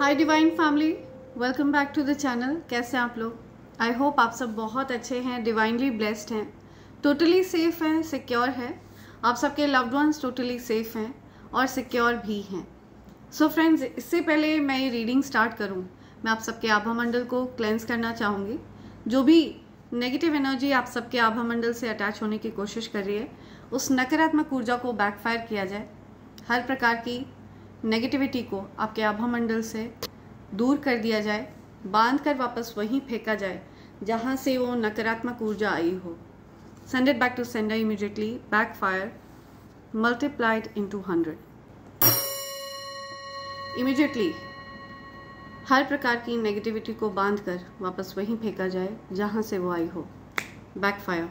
Hi divine family, welcome back to the channel. कैसे हैं आप लोग? आई होप आप सब बहुत अच्छे हैं, डिवाइनली ब्लेस्ड हैं, टोटली सेफ हैं, सिक्योर हैं। आप सबके लव्ड वंस टोटली सेफ हैं और सिक्योर भी हैं। सो फ्रेंड्स, इससे पहले मैं ये रीडिंग स्टार्ट करूं, मैं आप सबके आभा मंडल को क्लेंस करना चाहूँगी। जो भी नेगेटिव एनर्जी आप सबके आभा मंडल से अटैच होने की कोशिश कर रही है, उस नकारात्मक ऊर्जा को बैकफायर किया जाए। हर प्रकार की नेगेटिविटी को आपके आभा मंडल से दूर कर दिया जाए, बांध कर वापस वहीं फेंका जाए जहां से वो नकारात्मक ऊर्जा आई हो। Send it back to sender immediately, backfire multiplied into 100। Immediately हर प्रकार की नेगेटिविटी को बांध कर वापस वहीं फेंका जाए जहां से वो आई हो। बैकफायर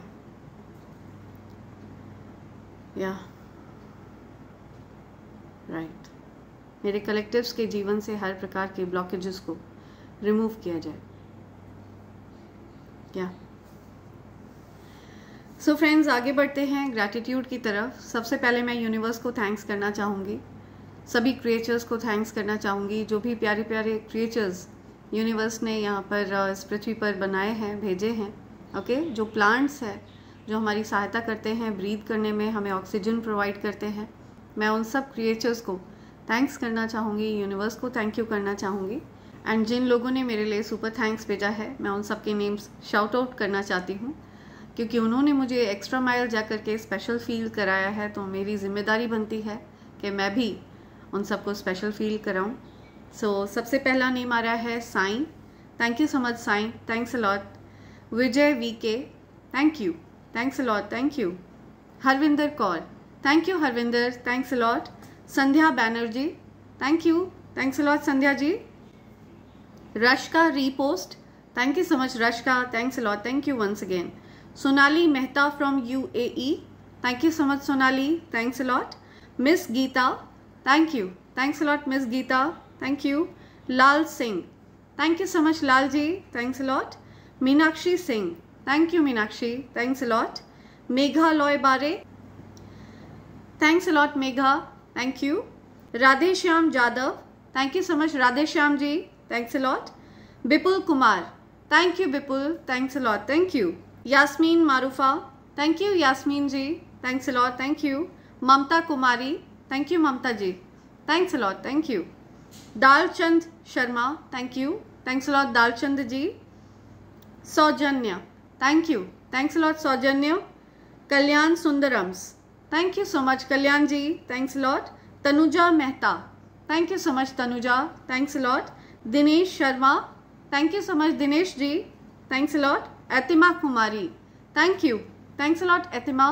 या राइट। मेरे कलेक्टिव्स के जीवन से हर प्रकार के ब्लॉकेजेस को रिमूव किया जाए। क्या सो फ्रेंड्स, आगे बढ़ते हैं ग्रैटिट्यूड की तरफ। सबसे पहले मैं यूनिवर्स को थैंक्स करना चाहूँगी, सभी क्रिएचर्स को थैंक्स करना चाहूँगी, जो भी प्यारे प्यारे क्रिएचर्स यूनिवर्स ने यहाँ पर इस पृथ्वी पर बनाए हैं, भेजे हैं। ओके, जो प्लांट्स हैं जो हमारी सहायता करते हैं ब्रीथ करने में, हमें ऑक्सीजन प्रोवाइड करते हैं, मैं उन सब क्रिएचर्स को थैंक्स करना चाहूँगी, यूनिवर्स को थैंक यू करना चाहूँगी। एंड जिन लोगों ने मेरे लिए सुपर थैंक्स भेजा है, मैं उन सब के नेम्स शाउट आउट करना चाहती हूँ, क्योंकि उन्होंने मुझे एक्स्ट्रा माइल जा कर के स्पेशल फील कराया है। तो मेरी जिम्मेदारी बनती है कि मैं भी उन सबको स्पेशल फील कराऊँ। सो सबसे पहला नेम आ रहा है Sai. Thank you so much Sai, thanks a lot. Vijay VK, thank you, thanks a lot, thank you. Harvinder Kaur, thank you Harvinder, thanks a lot. Sandhya Banerjee, thank you, thanks a lot Sandhya ji. Rashka repost, thank you so much Rashka, thanks a lot, thank you once again. Sonali Mehta from UAE, thank you so much Sonali, thanks a lot. Miss Geeta, thank you, thanks a lot miss Geeta, thank you. Lal Singh, thank you so much Lal ji, thanks a lot. Meenakshi Singh, thank you Meenakshi, thanks a lot. Megha लॉय बारे, thanks a lot Megha, thank you. Radhe Shyam Jadhav, thank you so much Radhe Shyam ji, thanks a lot. Vipul Kumar, thank you Vipul, thanks a lot, thank you. Yasmin Marufa, thank you Yasmin ji, thanks a lot, thank you. Mamta Kumari, thank you Mamta ji, thanks a lot, thank you. Dalchand Sharma, thank you, thanks a lot Dalchand ji. Saujanya, thank you, thanks a lot Saujanya. Kalyan सुंदरम्स, thank you so much Kalyan ji, thanks lot. Tanuja Mehta, thank you so much Tanuja, thanks lot. Dinesh Sharma, thank you so much Dinesh ji, thanks lot. Etima Kumari, thank you, thanks lot Etima.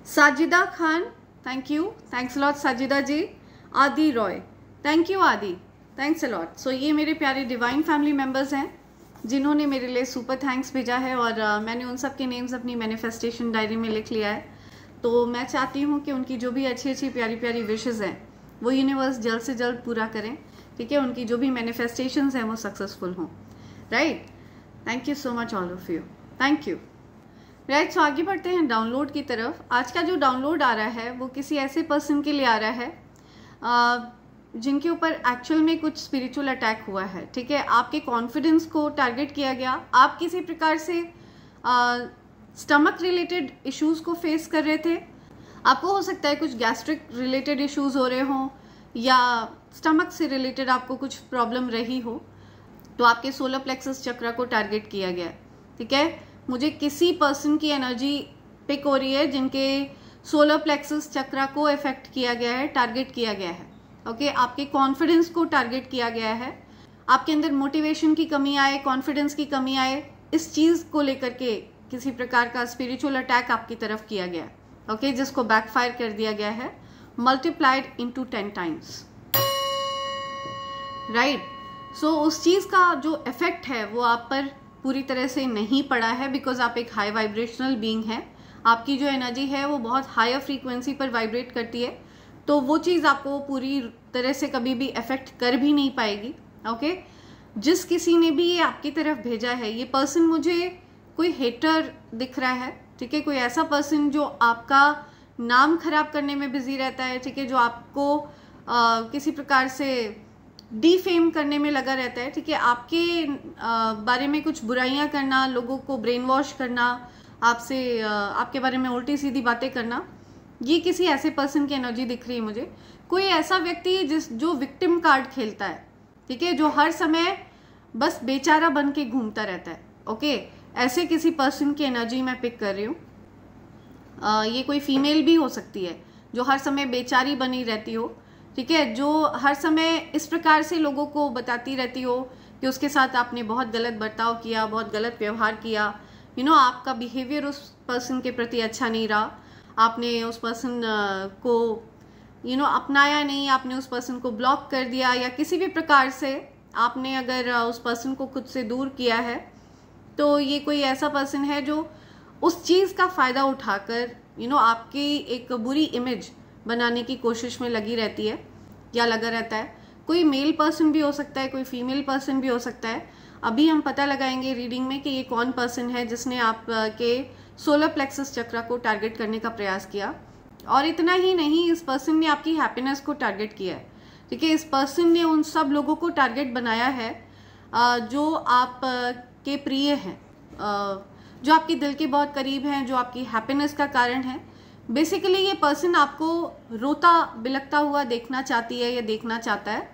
Sajida Khan, thank you, thanks lot Sajida ji. आदि Roy, thank you आदि, thanks lot. सो ये मेरे प्यारे divine family members हैं जिन्होंने मेरे लिए super thanks भेजा है, और मैंने उन सब के नेम्स अपनी मैनिफेस्टेशन डायरी में लिख लिया है। तो मैं चाहती हूँ कि उनकी जो भी अच्छी अच्छी प्यारी प्यारी विशेज़ हैं वो यूनिवर्स जल्द से जल्द पूरा करें, ठीक है। उनकी जो भी मैनिफेस्टेशंस हैं वो सक्सेसफुल हों, right. Thank you so much all of you, thank you. Right, so आगे बढ़ते हैं डाउनलोड की तरफ। आज का जो डाउनलोड आ रहा है वो किसी ऐसे पर्सन के लिए आ रहा है जिनके ऊपर एक्चुअल में कुछ स्पिरिचुअल अटैक हुआ है, ठीक है। आपके कॉन्फिडेंस को टारगेट किया गया, आप किसी प्रकार से स्टमक रिलेटेड इश्यूज को फेस कर रहे थे। आपको हो सकता है कुछ गैस्ट्रिक रिलेटेड इश्यूज हो रहे हों, या स्टमक से रिलेटेड आपको कुछ प्रॉब्लम रही हो, तो आपके सोलर प्लेक्सस चक्र को टारगेट किया गया है, ठीक है। मुझे किसी पर्सन की एनर्जी पिक हो रही है जिनके सोलर प्लेक्सस चक्र को इफेक्ट किया गया है, टारगेट किया गया है। ओके, आपके कॉन्फिडेंस को टारगेट किया गया है, आपके अंदर मोटिवेशन की कमी आए, कॉन्फिडेंस की कमी आए, इस चीज़ को लेकर के किसी प्रकार का स्पिरिचुअल अटैक आपकी तरफ किया गया, ओके, जिसको बैकफायर कर दिया गया है, मल्टीप्लाइड इनटू 10 टाइम्स, राइट। सो उस चीज़ का जो इफेक्ट है वो आप पर पूरी तरह से नहीं पड़ा है, बिकॉज आप एक हाई वाइब्रेशनल बीइंग है, आपकी जो एनर्जी है वो बहुत हायर फ्रीक्वेंसी पर वाइब्रेट करती है, तो वो चीज़ आपको पूरी तरह से कभी भी इफेक्ट कर भी नहीं पाएगी, ओके। जिस किसी ने भी ये आपकी तरफ भेजा है, ये पर्सन मुझे कोई हेटर दिख रहा है, ठीक है। कोई ऐसा पर्सन जो आपका नाम खराब करने में बिजी रहता है, ठीक है, जो आपको किसी प्रकार से डीफेम करने में लगा रहता है, ठीक है, आपके बारे में कुछ बुराइयां करना, लोगों को ब्रेन वॉश करना, आपसे आपके बारे में उल्टी सीधी बातें करना, ये किसी ऐसे पर्सन की एनर्जी दिख रही है मुझे। कोई ऐसा व्यक्ति जो विक्टिम कार्ड खेलता है, ठीक है, जो हर समय बस बेचारा बन के घूमता रहता है, ओके, ऐसे किसी पर्सन की एनर्जी मैं पिक कर रही हूँ। ये कोई फीमेल भी हो सकती है जो हर समय बेचारी बनी रहती हो, ठीक है, जो हर समय इस प्रकार से लोगों को बताती रहती हो कि उसके साथ आपने बहुत गलत बर्ताव किया, बहुत गलत व्यवहार किया, आपका बिहेवियर उस पर्सन के प्रति अच्छा नहीं रहा, आपने उस पर्सन को अपनाया नहीं, आपने उस पर्सन को ब्लॉक कर दिया, या किसी भी प्रकार से आपने अगर उस पर्सन को खुद से दूर किया है, तो ये कोई ऐसा पर्सन है जो उस चीज़ का फ़ायदा उठाकर आपकी एक बुरी इमेज बनाने की कोशिश में लगी रहती है या लगा रहता है। कोई मेल पर्सन भी हो सकता है, कोई फीमेल पर्सन भी हो सकता है। अभी हम पता लगाएंगे रीडिंग में कि ये कौन पर्सन है जिसने आपके सोलर प्लेक्सस चक्र को टारगेट करने का प्रयास किया। और इतना ही नहीं, इस पर्सन ने आपकी हैप्पीनेस को टारगेट किया है, ठीक है। इस पर्सन ने उन सब लोगों को टारगेट बनाया है जो आप के प्रिय हैं, जो आपके दिल के बहुत करीब हैं, जो आपकी हैप्पीनेस का कारण है। बेसिकली ये पर्सन आपको रोता बिलखता हुआ देखना चाहती है या देखना चाहता है।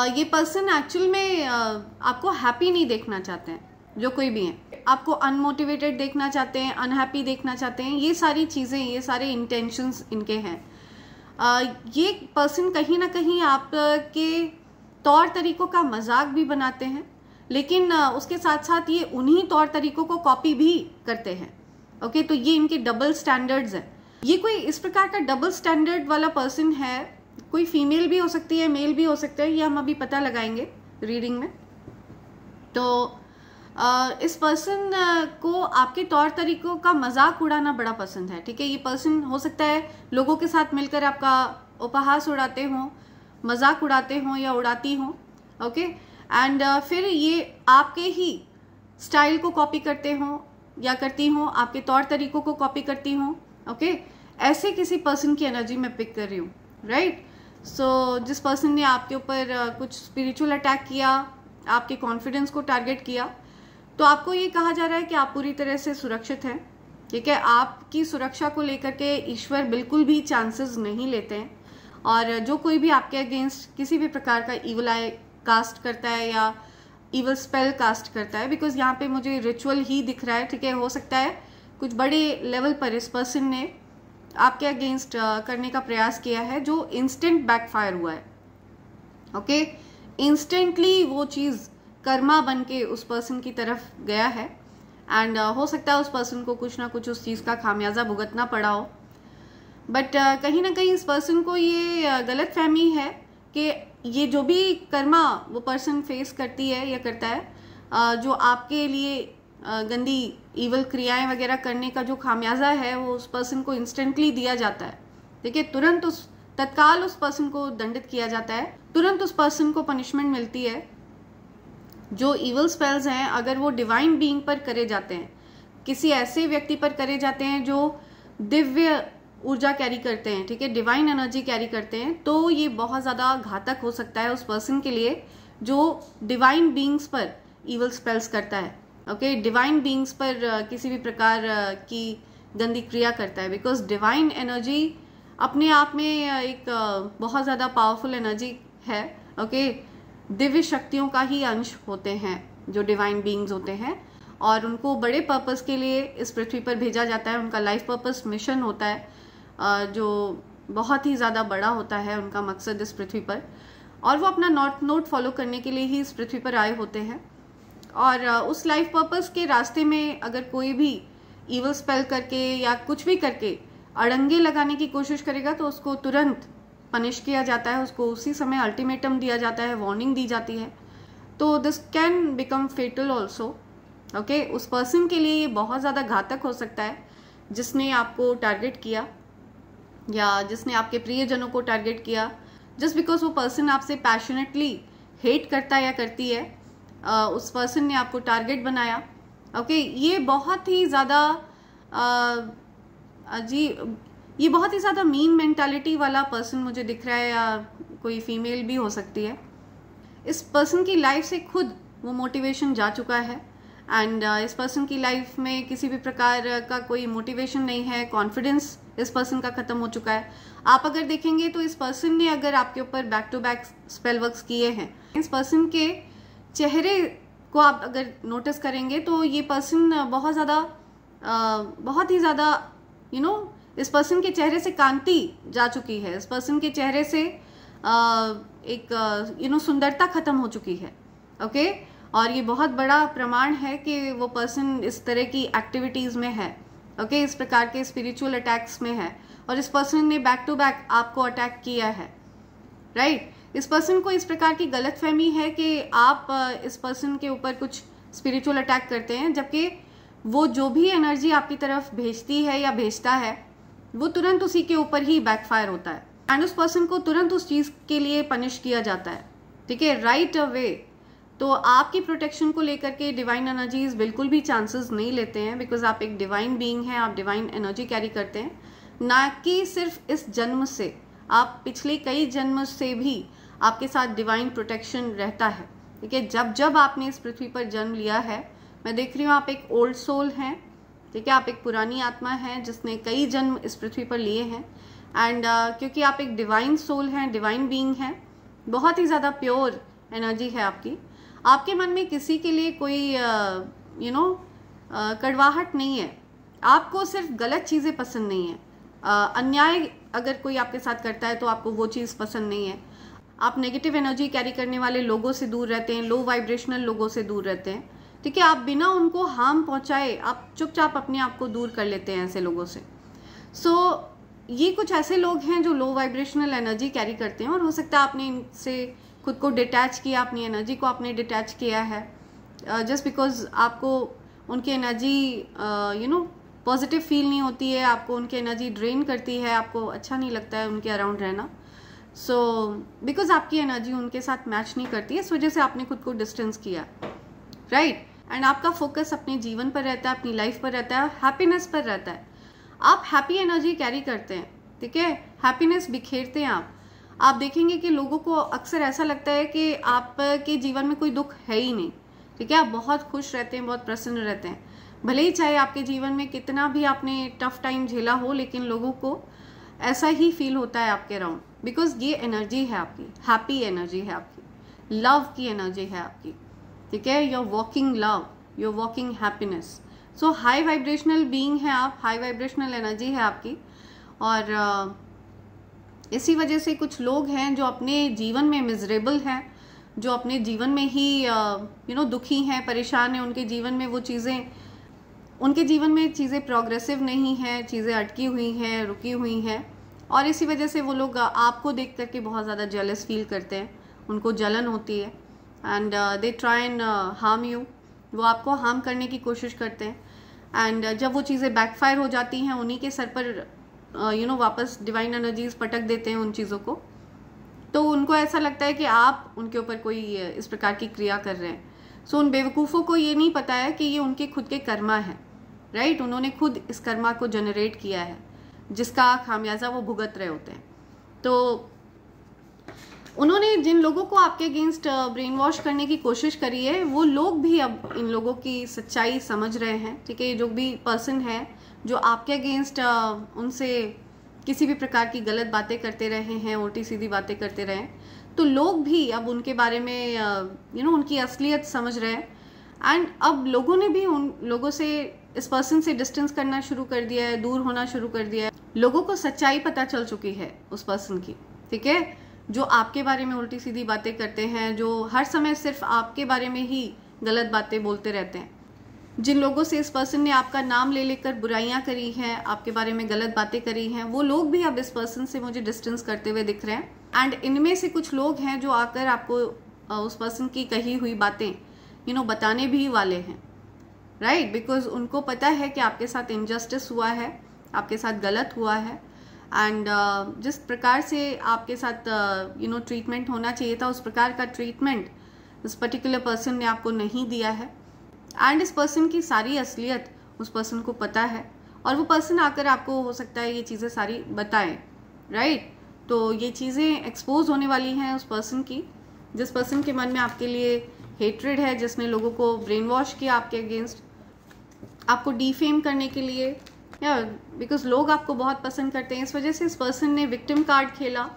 ये पर्सन एक्चुअल में आपको हैप्पी नहीं देखना चाहते हैं, जो कोई भी हैं, आपको अनमोटिवेटेड देखना चाहते हैं, अनहैप्पी देखना चाहते हैं। ये सारी चीज़ें, ये सारे इंटेंशंस इनके हैं। ये पर्सन कहीं ना कहीं आपके तौर तरीकों का मजाक भी बनाते हैं, लेकिन उसके साथ साथ ये उन्हीं तौर तरीकों को कॉपी भी करते हैं, ओके। तो ये इनके डबल स्टैंडर्ड्स हैं। ये कोई इस प्रकार का डबल स्टैंडर्ड वाला पर्सन है, कोई फीमेल भी हो सकती है, मेल भी हो सकता है, ये हम अभी पता लगाएंगे रीडिंग में। तो इस पर्सन को आपके तौर तरीकों का मजाक उड़ाना बड़ा पसंद है, ठीक है। ये पर्सन हो सकता है लोगों के साथ मिलकर आपका उपहास उड़ाते हों, मजाक उड़ाते हों या उड़ाती हों, ओके। एंड फिर ये आपके ही स्टाइल को कॉपी करते हों या करती हों, आपके तौर तरीकों को कॉपी करती हों, ओके। ऐसे किसी पर्सन की एनर्जी मैं पिक कर रही हूँ, राइट। सो जिस पर्सन ने आपके ऊपर कुछ स्पिरिचुअल अटैक किया, आपके कॉन्फिडेंस को टारगेट किया, तो आपको ये कहा जा रहा है कि आप पूरी तरह से सुरक्षित हैं, ठीक है। आपकी सुरक्षा को लेकर के ईश्वर बिल्कुल भी चांसेस नहीं लेते हैं। और जो कोई भी आपके अगेंस्ट किसी भी प्रकार का इविल आई कास्ट करता है या इविल स्पेल कास्ट करता है, बिकॉज यहाँ पे मुझे रिचुअल ही दिख रहा है, ठीक है। हो सकता है कुछ बड़े लेवल पर इस पर्सन ने आपके अगेंस्ट करने का प्रयास किया है, जो इंस्टेंट बैकफायर हुआ है, ओके। इंस्टेंटली वो चीज़ कर्मा बन के उस पर्सन की तरफ गया है। एंड हो सकता है उस पर्सन को कुछ ना कुछ उस चीज़ का खामियाजा भुगतना पड़ा हो। बट कहीं ना कहीं इस पर्सन को ये गलत फहमी है कि ये जो भी कर्मा वो पर्सन फेस करती है या करता है, जो आपके लिए गंदी इवल क्रियाएं वगैरह करने का जो खामियाजा है, वो उस पर्सन को इंस्टेंटली दिया जाता है, ठीक है। तुरंत तत्काल उस पर्सन को दंडित किया जाता है, तुरंत उस पर्सन को पनिशमेंट मिलती है। जो इवल स्पेल्स हैं, अगर वो डिवाइन बीइंग पर करे जाते हैं, किसी ऐसे व्यक्ति पर करे जाते हैं जो दिव्य ऊर्जा कैरी करते हैं, ठीक है, डिवाइन एनर्जी कैरी करते हैं, तो ये बहुत ज़्यादा घातक हो सकता है उस पर्सन के लिए जो डिवाइन बीइंग्स पर इवल स्पेल्स करता है, ओके। डिवाइन बीइंग्स पर किसी भी प्रकार की गंदी क्रिया करता है, बिकॉज डिवाइन एनर्जी अपने आप में एक बहुत ज़्यादा पावरफुल एनर्जी है, ओके। दिव्य शक्तियों का ही अंश होते हैं जो डिवाइन बीइंग्स होते हैं, और उनको बड़े पर्पस के लिए इस पृथ्वी पर भेजा जाता है। उनका लाइफ पर्पस मिशन होता है जो बहुत ही ज़्यादा बड़ा होता है, उनका मकसद इस पृथ्वी पर, और वो अपना नोट फॉलो करने के लिए ही इस पृथ्वी पर आए होते हैं। और उस लाइफ पर्पस के रास्ते में अगर कोई भी इवल स्पेल करके या कुछ भी करके अड़ंगे लगाने की कोशिश करेगा, तो उसको तुरंत पनिश किया जाता है, उसको उसी समय अल्टीमेटम दिया जाता है, वार्निंग दी जाती है। तो this can become fatal also, okay. उस पर्सन के लिए ये बहुत ज़्यादा घातक हो सकता है जिसने आपको टारगेट किया या जिसने आपके प्रियजनों को टारगेट किया, जस्ट बिकॉज वो पर्सन आपसे पैशनेटली हेट करता है या करती है। उस पर्सन ने आपको टारगेट बनाया, ओके। ये बहुत ही ज़्यादा जी ये बहुत ही ज़्यादा मीन मेंटालिटी वाला पर्सन मुझे दिख रहा है, या कोई फीमेल भी हो सकती है। इस पर्सन की लाइफ से खुद वो मोटिवेशन जा चुका है, एंड इस पर्सन की लाइफ में किसी भी प्रकार का कोई मोटिवेशन नहीं है, कॉन्फिडेंस इस पर्सन का ख़त्म हो चुका है। आप अगर देखेंगे तो इस पर्सन ने अगर आपके ऊपर back to back spell works किए हैं, इस पर्सन के चेहरे को आप अगर नोटिस करेंगे तो ये पर्सन बहुत ही ज़्यादा इस पर्सन के चेहरे से कांति जा चुकी है, इस पर्सन के चेहरे से एक सुंदरता खत्म हो चुकी है। ओके, और ये बहुत बड़ा प्रमाण है कि वो पर्सन इस तरह की एक्टिविटीज़ में है। ओके, इस प्रकार के स्पिरिचुअल अटैक्स में है, और इस पर्सन ने बैक टू बैक आपको अटैक किया है। राइट, इस पर्सन को इस प्रकार की गलतफहमी है कि आप इस पर्सन के ऊपर कुछ स्पिरिचुअल अटैक करते हैं, जबकि वो जो भी एनर्जी आपकी तरफ भेजती है या भेजता है वो तुरंत उसी के ऊपर ही बैकफायर होता है, एंड उस पर्सन को तुरंत उस चीज़ के लिए पनिश किया जाता है। ठीक है, राइट अवे। तो आपकी प्रोटेक्शन को लेकर के डिवाइन एनर्जीज बिल्कुल भी चांसेस नहीं लेते हैं, बिकॉज आप एक डिवाइन बीइंग हैं, आप डिवाइन एनर्जी कैरी करते हैं, ना कि सिर्फ इस जन्म से, आप पिछले कई जन्म से भी आपके साथ डिवाइन प्रोटेक्शन रहता है। ठीक है, जब जब आपने इस पृथ्वी पर जन्म लिया है, मैं देख रही हूँ आप एक ओल्ड सोल हैं। ठीक है, आप एक पुरानी आत्मा हैं जिसने कई जन्म इस पृथ्वी पर लिए हैं, एंड क्योंकि आप एक डिवाइन सोल हैं, डिवाइन बीइंग हैं, बहुत ही ज़्यादा प्योर एनर्जी है आपकी। आपके मन में किसी के लिए कोई कड़वाहट नहीं है, आपको सिर्फ गलत चीज़ें पसंद नहीं है। अन्याय अगर कोई आपके साथ करता है तो आपको वो चीज़ पसंद नहीं है। आप नेगेटिव एनर्जी कैरी करने वाले लोगों से दूर रहते हैं, लो वाइब्रेशनल लोगों से दूर रहते हैं। ठीक है, आप बिना उनको हार्म पहुंचाए आप चुपचाप अपने आप को दूर कर लेते हैं ऐसे लोगों से। ये कुछ ऐसे लोग हैं जो लो वाइब्रेशनल एनर्जी कैरी करते हैं, और हो सकता है आपने इनसे खुद को डिटैच किया, अपनी एनर्जी को आपने डिटैच किया है, जस्ट बिकॉज आपको उनकी एनर्जी पॉजिटिव फील नहीं होती है, आपको उनकी एनर्जी ड्रेन करती है, आपको अच्छा नहीं लगता है उनके अराउंड रहना। बिकॉज आपकी एनर्जी उनके साथ मैच नहीं करती है, इस वजह से आपने खुद को डिस्टेंस किया। राइट, एंड आपका फोकस अपने जीवन पर रहता है, अपनी लाइफ पर रहता है, हैप्पीनेस पर रहता है। आप हैप्पी एनर्जी कैरी करते हैं। ठीक है, हैप्पीनेस बिखेरते हैं आप देखेंगे कि लोगों को अक्सर ऐसा लगता है कि आपके जीवन में कोई दुख है ही नहीं। ठीक है, आप बहुत खुश रहते हैं, बहुत प्रसन्न रहते हैं, भले ही चाहे आपके जीवन में कितना भी आपने टफ टाइम झेला हो, लेकिन लोगों को ऐसा ही फील होता है आपके अराउंड, बिकॉज ये एनर्जी है आपकी, हैप्पी एनर्जी है आपकी, लव की एनर्जी है आपकी। ठीक है, your walking love, your walking happiness. So high vibrational being है आप, हाई वाइब्रेशनल एनर्जी है आपकी, और इसी वजह से कुछ लोग हैं जो अपने जीवन में मिजरेबल हैं, जो अपने जीवन में ही दुखी हैं, परेशान हैं, उनके जीवन में प्रोग्रेसिव नहीं है, चीज़ें अटकी हुई हैं, रुकी हुई हैं, और इसी वजह से वो लोग आपको देख करके बहुत ज़्यादा जेलस फील करते हैं, उनको जलन होती है, and they try and harm you. वो आपको हार्म करने की कोशिश करते हैं, एंड जब वो चीज़ें बैकफायर हो जाती हैं, उन्हीं के सर पर वापस डिवाइन एनर्जीज पटक देते हैं उन चीज़ों को, तो उनको ऐसा लगता है कि आप उनके ऊपर कोई इस प्रकार की क्रिया कर रहे हैं। उन बेवकूफ़ों को ये नहीं पता है कि ये उनके खुद के कर्मा है। राइट, उन्होंने खुद इस कर्मा को जनरेट किया है, जिसका खामियाजा वो भुगत रहे होते हैं। तो उन्होंने जिन लोगों को आपके अगेंस्ट ब्रेन वॉश करने की कोशिश करी है, वो लोग भी अब इन लोगों की सच्चाई समझ रहे हैं। ठीक है, जो भी पर्सन है जो आपके अगेंस्ट उनसे किसी भी प्रकार की गलत बातें करते रहे हैं, उल्टी सीधी बातें करते रहे हैं, तो लोग भी अब उनके बारे में उनकी असलियत समझ रहे हैं, एंड अब लोगों ने भी उन लोगों से, इस पर्सन से डिस्टेंस करना शुरू कर दिया है, दूर होना शुरू कर दिया है। लोगों को सच्चाई पता चल चुकी है उस पर्सन की। ठीक है, जो आपके बारे में उल्टी सीधी बातें करते हैं, जो हर समय सिर्फ आपके बारे में ही गलत बातें बोलते रहते हैं, जिन लोगों से इस पर्सन ने आपका नाम ले लेकर बुराइयां करी हैं, आपके बारे में गलत बातें करी हैं, वो लोग भी अब इस पर्सन से मुझे डिस्टेंस करते हुए दिख रहे हैं। एंड इनमें से कुछ लोग हैं जो आकर आपको उस पर्सन की कही हुई बातें बताने भी वाले हैं। राइट, बिकॉज उनको पता है कि आपके साथ इनजस्टिस हुआ है, आपके साथ गलत हुआ है, एंड जिस प्रकार से आपके साथ ट्रीटमेंट होना चाहिए था, उस प्रकार का ट्रीटमेंट इस पर्टिकुलर पर्सन ने आपको नहीं दिया है। एंड इस पर्सन की सारी असलियत उस पर्सन को पता है, और वो पर्सन आकर आपको हो सकता है ये चीज़ें सारी बताए, राइट। तो ये चीज़ें एक्सपोज होने वाली हैं उस पर्सन की, जिस पर्सन के मन में आपके लिए हेट्रेड है, जिसने लोगों को ब्रेन वॉश किया आपके अगेंस्ट, आपको डीफेम करने के लिए, या बिकॉज लोग आपको बहुत पसंद करते हैं, इस वजह से इस पर्सन ने विक्टिम कार्ड खेला,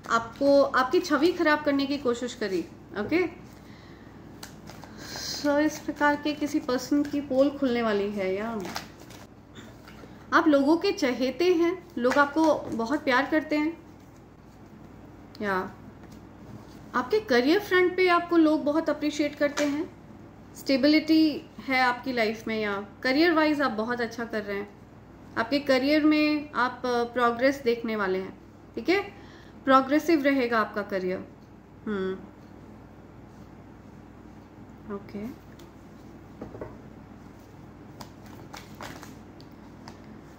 आपको आपकी छवि खराब करने की कोशिश करी। ओके, सो इस प्रकार के किसी पर्सन की पोल खुलने वाली है, या आप लोगों के चहेते हैं, लोग आपको बहुत प्यार करते हैं, या आपके करियर फ्रंट पे आपको लोग बहुत अप्रिशिएट करते हैं, स्टेबिलिटी है आपकी लाइफ में, या करियर वाइज आप बहुत अच्छा कर रहे हैं, आपके करियर में आप प्रोग्रेस देखने वाले हैं, ठीक है, प्रोग्रेसिव रहेगा आपका करियर। ओके,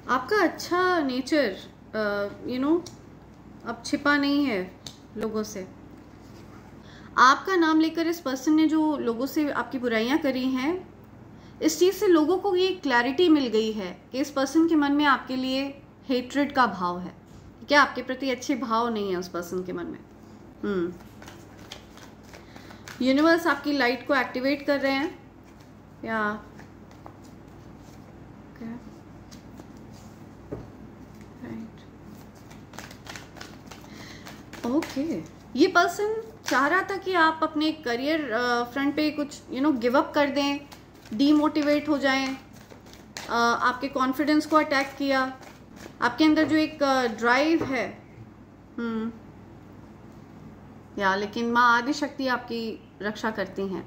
आपका अच्छा नेचर अब छिपा नहीं है लोगों से। आपका नाम लेकर इस पर्सन ने जो लोगों से आपकी बुराइयां करी हैं, इस चीज़ से लोगों को ये क्लैरिटी मिल गई है कि इस पर्सन के मन में आपके लिए हेट्रेड का भाव है, क्या आपके प्रति अच्छे भाव नहीं है उस पर्सन के मन में। यूनिवर्स आपकी लाइट को एक्टिवेट कर रहे हैं, या ओके, ये पर्सन चाह रहा था कि आप अपने करियर फ्रंट पे कुछ गिव अप कर दें, डीमोटिवेट हो जाएं, आपके कॉन्फिडेंस को अटैक किया, आपके अंदर जो एक ड्राइव है, या लेकिन माँ आदि शक्ति आपकी रक्षा करती हैं,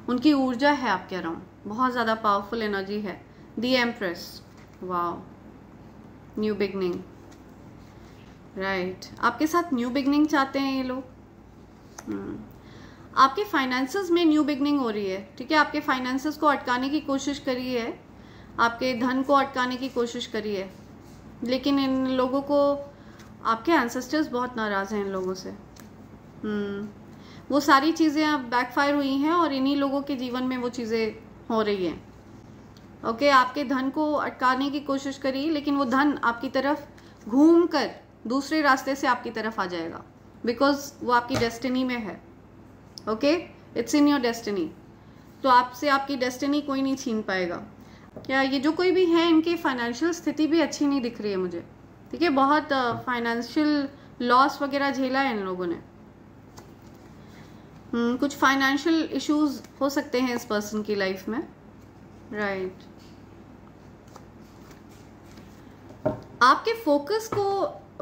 उनकी ऊर्जा है आपके अराउंड, बहुत ज़्यादा पावरफुल एनर्जी है। The empress, wow, new beginning, right, आपके साथ न्यू बिगनिंग चाहते हैं ये लोग। आपके फाइनेंसेस में न्यू बिगनिंग हो रही है, ठीक है, आपके फाइनेंसेस को अटकाने की कोशिश करी है, आपके धन को अटकाने की कोशिश करी है, लेकिन इन लोगों को आपके एंसेस्टर्स बहुत नाराज़ हैं इन लोगों से। वो सारी चीज़ें अब बैकफायर हुई हैं और इन्हीं लोगों के जीवन में वो चीज़ें हो रही हैं। ओके, आपके धन को अटकाने की कोशिश करी, लेकिन वो धन आपकी तरफ घूम कर दूसरे रास्ते से आपकी तरफ आ जाएगा, बिकॉज वो आपकी डेस्टिनी में है। Okay, it's in your destiny, तो आपसे आपकी डेस्टिनी कोई नहीं छीन पाएगा। क्या ये जो कोई भी है, इनकी फाइनेंशियल स्थिति भी अच्छी नहीं दिख रही है मुझे, ठीक है, बहुत फाइनेंशियल लॉस वगैरह झेला है इन लोगों ने। कुछ फाइनेंशियल इश्यूज हो सकते हैं इस पर्सन की लाइफ में, राइट। आपके फोकस को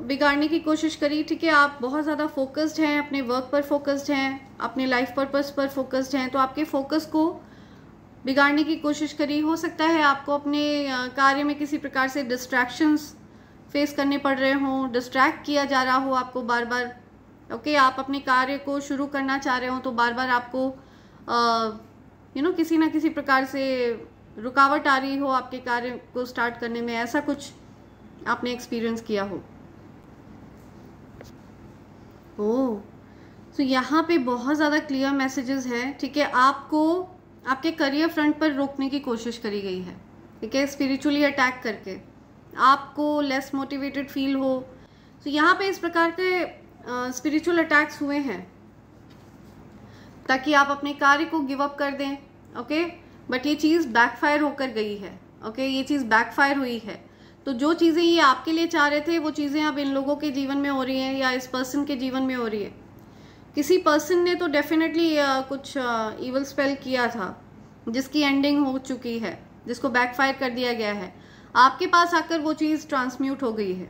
बिगाड़ने की कोशिश करी, ठीक है, आप बहुत ज़्यादा फोकस्ड हैं, अपने वर्क पर फोकस्ड हैं, अपने लाइफ पर्पस पर फोकस्ड हैं, तो आपके फोकस को बिगाड़ने की कोशिश करी। हो सकता है आपको अपने कार्य में किसी प्रकार से डिस्ट्रैक्शंस फेस करने पड़ रहे हों, डिस्ट्रैक्ट किया जा रहा हो आपको बार बार। ओके, आप अपने कार्य को शुरू करना चाह रहे हो तो बार बार आपको किसी ना किसी प्रकार से रुकावट आ रही हो आपके कार्य को स्टार्ट करने में, ऐसा कुछ आपने एक्सपीरियंस किया हो। ओह, तो यहाँ पे बहुत ज़्यादा क्लियर मैसेजेस हैं, ठीक है, आपको आपके करियर फ्रंट पर रोकने की कोशिश करी गई है, ठीक है, स्पिरिचुअली अटैक करके आपको लेस मोटिवेटेड फील हो। तो यहाँ पे इस प्रकार के स्पिरिचुअल अटैक्स हुए हैं ताकि आप अपने कार्य को गिव अप कर दें। ओके, बट ये चीज़ बैकफायर होकर गई है। ओके, ये चीज़ बैकफायर हुई है। तो जो चीज़ें ये आपके लिए चाह रहे थे, वो चीज़ें अब इन लोगों के जीवन में हो रही हैं या इस पर्सन के जीवन में हो रही है। किसी पर्सन ने तो डेफिनेटली कुछ इवल स्पेल किया था जिसकी एंडिंग हो चुकी है, जिसको बैकफायर कर दिया गया है। आपके पास आकर वो चीज़ ट्रांसम्यूट हो गई है।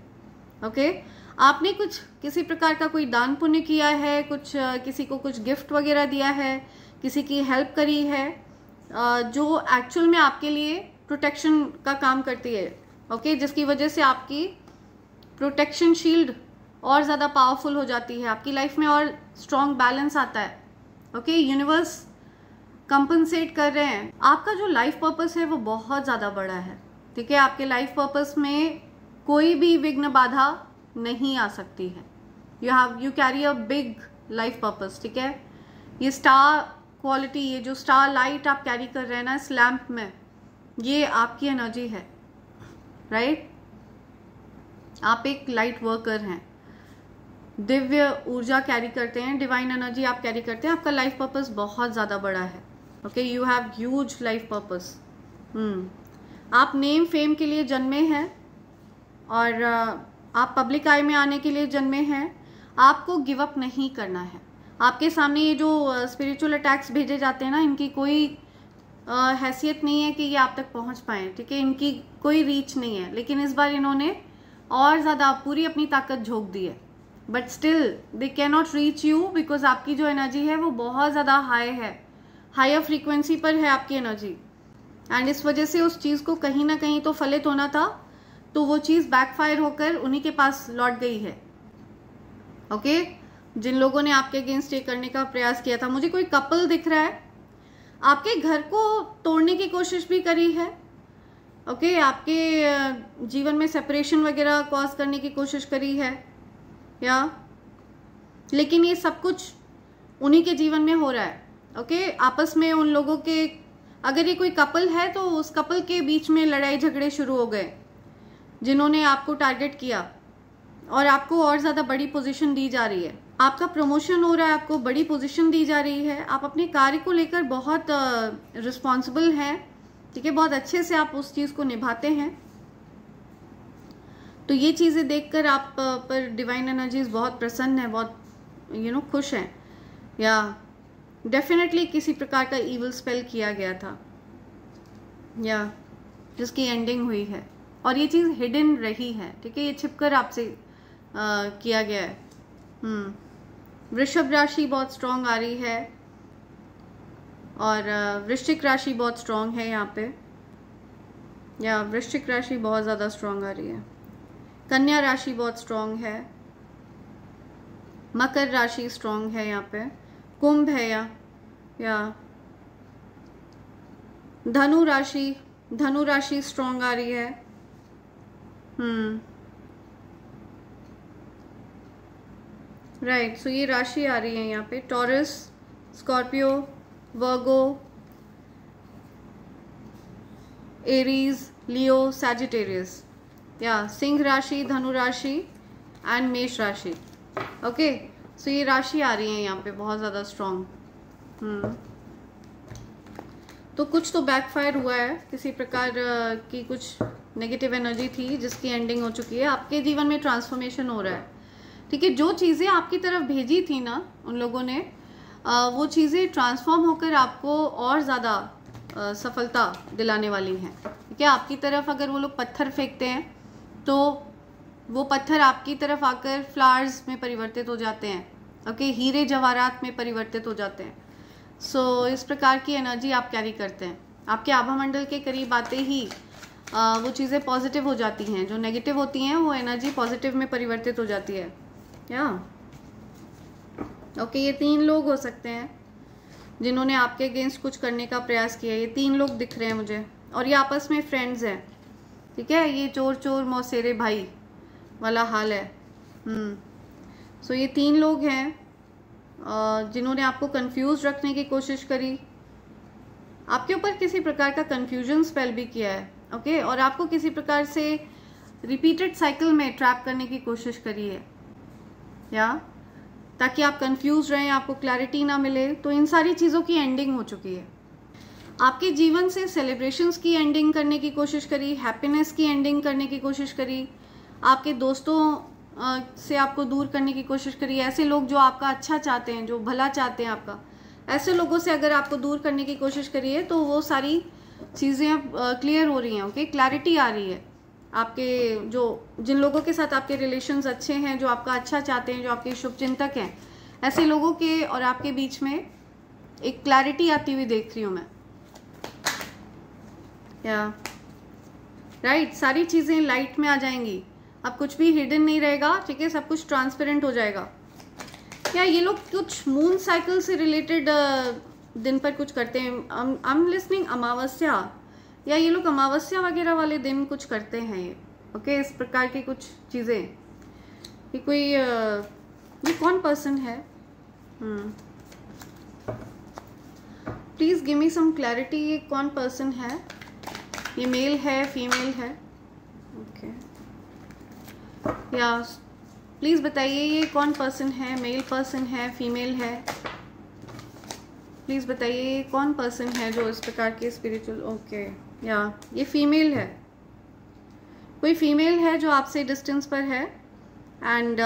ओके, आपने कुछ किसी प्रकार का कोई दान पुण्य किया है, कुछ किसी को कुछ गिफ्ट वगैरह दिया है, किसी की हेल्प करी है, जो एक्चुअल में आपके लिए प्रोटेक्शन का काम करती है। ओके, जिसकी वजह से आपकी प्रोटेक्शन शील्ड और ज़्यादा पावरफुल हो जाती है, आपकी लाइफ में और स्ट्रॉन्ग बैलेंस आता है। ओके, यूनिवर्स कंपनसेट कर रहे हैं। आपका जो लाइफ पर्पस है वो बहुत ज़्यादा बड़ा है, ठीक है, आपके लाइफ पर्पस में कोई भी विघ्न बाधा नहीं आ सकती है। You carry a big life purpose, ठीक है। ये स्टार क्वालिटी, ये जो स्टार लाइट आप कैरी कर रहे हैं ना इस लैम्प में, ये आपकी एनर्जी है। राइट। आप एक लाइट वर्कर हैं, दिव्य ऊर्जा कैरी करते हैं, डिवाइन एनर्जी आप कैरी करते हैं, आपका लाइफ पर्पस बहुत ज़्यादा बड़ा है। Okay, you have huge life purpose. आप नेम फेम के लिए जन्मे हैं और आप पब्लिक आई में आने के लिए जन्मे हैं। आपको गिव अप नहीं करना है। आपके सामने ये जो स्पिरिचुअल अटैक्स भेजे जाते हैं ना, इनकी कोई हैसियत नहीं है कि ये आप तक पहुंच पाए, ठीक है, इनकी कोई रीच नहीं है। लेकिन इस बार इन्होंने और ज़्यादा पूरी अपनी ताकत झोंक दी है, but still they can not reach you, because आपकी जो एनर्जी है वो बहुत ज़्यादा हाई है, हायर फ्रीक्वेंसी पर है आपकी एनर्जी। एंड इस वजह से उस चीज़ को कहीं ना कहीं तो फलित होना था, तो वो चीज़ बैकफायर होकर उन्हीं के पास लौट गई है। ओके, जिन लोगों ने आपके अगेंस्ट ये करने का प्रयास किया था, मुझे कोई कपल दिख रहा है, आपके घर को तोड़ने की कोशिश भी करी है। ओके, आपके जीवन में सेपरेशन वगैरह कॉज करने की कोशिश करी है, या लेकिन ये सब कुछ उन्हीं के जीवन में हो रहा है। ओके, आपस में उन लोगों के, अगर ये कोई कपल है तो उस कपल के बीच में लड़ाई झगड़े शुरू हो गए, जिन्होंने आपको टारगेट किया, और आपको और ज़्यादा बड़ी पोजीशन दी जा रही है। आपका प्रमोशन हो रहा है, आपको बड़ी पोजीशन दी जा रही है। आप अपने कार्य को लेकर बहुत रिस्पॉन्सिबल हैं, ठीक है, बहुत अच्छे से आप उस चीज़ को निभाते हैं। तो ये चीज़ें देखकर आप पर डिवाइन एनर्जीज बहुत प्रसन्न है, बहुत खुश हैं, या डेफिनेटली किसी प्रकार का इविल स्पेल किया गया था, या जिसकी एंडिंग हुई है, और ये चीज़ हिडन रही है, ठीक है, ये छिपकर आपसे किया गया है। वृषभ राशि बहुत स्ट्रांग आ रही है, और वृश्चिक राशि बहुत स्ट्रांग है यहाँ पे, या वृश्चिक राशि बहुत ज़्यादा स्ट्रांग आ रही है। कन्या राशि बहुत स्ट्रांग है, मकर राशि स्ट्रांग है यहाँ पे, कुंभ है, या धनु राशि स्ट्रांग आ रही है। राइट, सो ये राशि आ रही है यहाँ पे, टॉरस, स्कॉर्पियो, वर्गो, एरीज, लियो, सैजिटेरियस, या सिंह राशि, धनु राशि एंड मेष राशि। ओके, सो ये राशि आ रही है यहाँ पे बहुत ज़्यादा स्ट्रॉन्ग। तो कुछ तो बैकफायर हुआ है, किसी प्रकार की कुछ नेगेटिव एनर्जी थी जिसकी एंडिंग हो चुकी है। आपके जीवन में ट्रांसफॉर्मेशन हो रहा है, ठीक है। जो चीज़ें आपकी तरफ भेजी थी ना उन लोगों ने, वो चीज़ें ट्रांसफॉर्म होकर आपको और ज़्यादा सफलता दिलाने वाली हैं, ठीक है। आपकी तरफ अगर वो लोग पत्थर फेंकते हैं तो वो पत्थर आपकी तरफ आकर फ्लावर्स में परिवर्तित हो जाते हैं, ओके, हीरे जवाहरात में परिवर्तित हो जाते हैं। सो इस प्रकार की एनर्जी आप कैरी करते हैं। आपके आभा मंडल के करीब आते ही वो चीज़ें पॉजिटिव हो जाती हैं, जो नेगेटिव होती हैं वो एनर्जी पॉजिटिव में परिवर्तित हो जाती है, या ओके। ये 3 लोग हो सकते हैं जिन्होंने आपके अगेंस्ट कुछ करने का प्रयास किया। ये 3 लोग दिख रहे हैं मुझे, और ये आपस में फ्रेंड्स हैं, ठीक है। ये चोर चोर मौसेरे भाई वाला हाल है। सो ये 3 लोग हैं जिन्होंने आपको कंफ्यूज रखने की कोशिश करी, आपके ऊपर किसी प्रकार का कंफ्यूजन स्पेल भी किया है, ओके, और आपको किसी प्रकार से रिपीटेड साइकिल में ट्रैप करने की कोशिश करी है, या ताकि आप कंफ्यूज रहें, आपको क्लैरिटी ना मिले। तो इन सारी चीज़ों की एंडिंग हो चुकी है। आपके जीवन से सेलिब्रेशंस की एंडिंग करने की कोशिश करी, हैप्पीनेस की एंडिंग करने की कोशिश करी, आपके दोस्तों से आपको दूर करने की कोशिश करी। ऐसे लोग जो आपका अच्छा चाहते हैं, जो भला चाहते हैं आपका, ऐसे लोगों से अगर आपको दूर करने की कोशिश करिए तो वो सारी चीज़ें अब क्लियर हो रही हैं, ओके, क्लैरिटी आ रही है। आपके जिन लोगों के साथ आपके रिलेशंस अच्छे हैं, जो आपका अच्छा चाहते हैं, जो आपके शुभचिंतक हैं, ऐसे लोगों के और आपके बीच में एक क्लैरिटी आती हुई देख रही हूँ मैं, या राइट। सारी चीज़ें लाइट में आ जाएंगी, अब कुछ भी हिडन नहीं रहेगा, ठीक है, सब कुछ ट्रांसपेरेंट हो जाएगा। या ये लोग कुछ मून साइकिल से रिलेटेड दिन पर कुछ करते हैं, आई एम लिसनिंग अमावस्या, या ये लोग अमावस्या वगैरह वाले दिन कुछ करते हैं ये, ओके, इस प्रकार की कुछ चीज़ें। ये कोई ये कौन पर्सन है? Please give me some clarity, ये कौन पर्सन है? ये मेल है, फीमेल है? ओके, या प्लीज़ बताइए ये कौन पर्सन है, मेल पर्सन है, फीमेल है? प्लीज़ बताइए ये कौन पर्सन है जो इस प्रकार के स्पिरिचुअल, ओके, या ये फीमेल है, कोई फीमेल है जो आपसे डिस्टेंस पर है एंड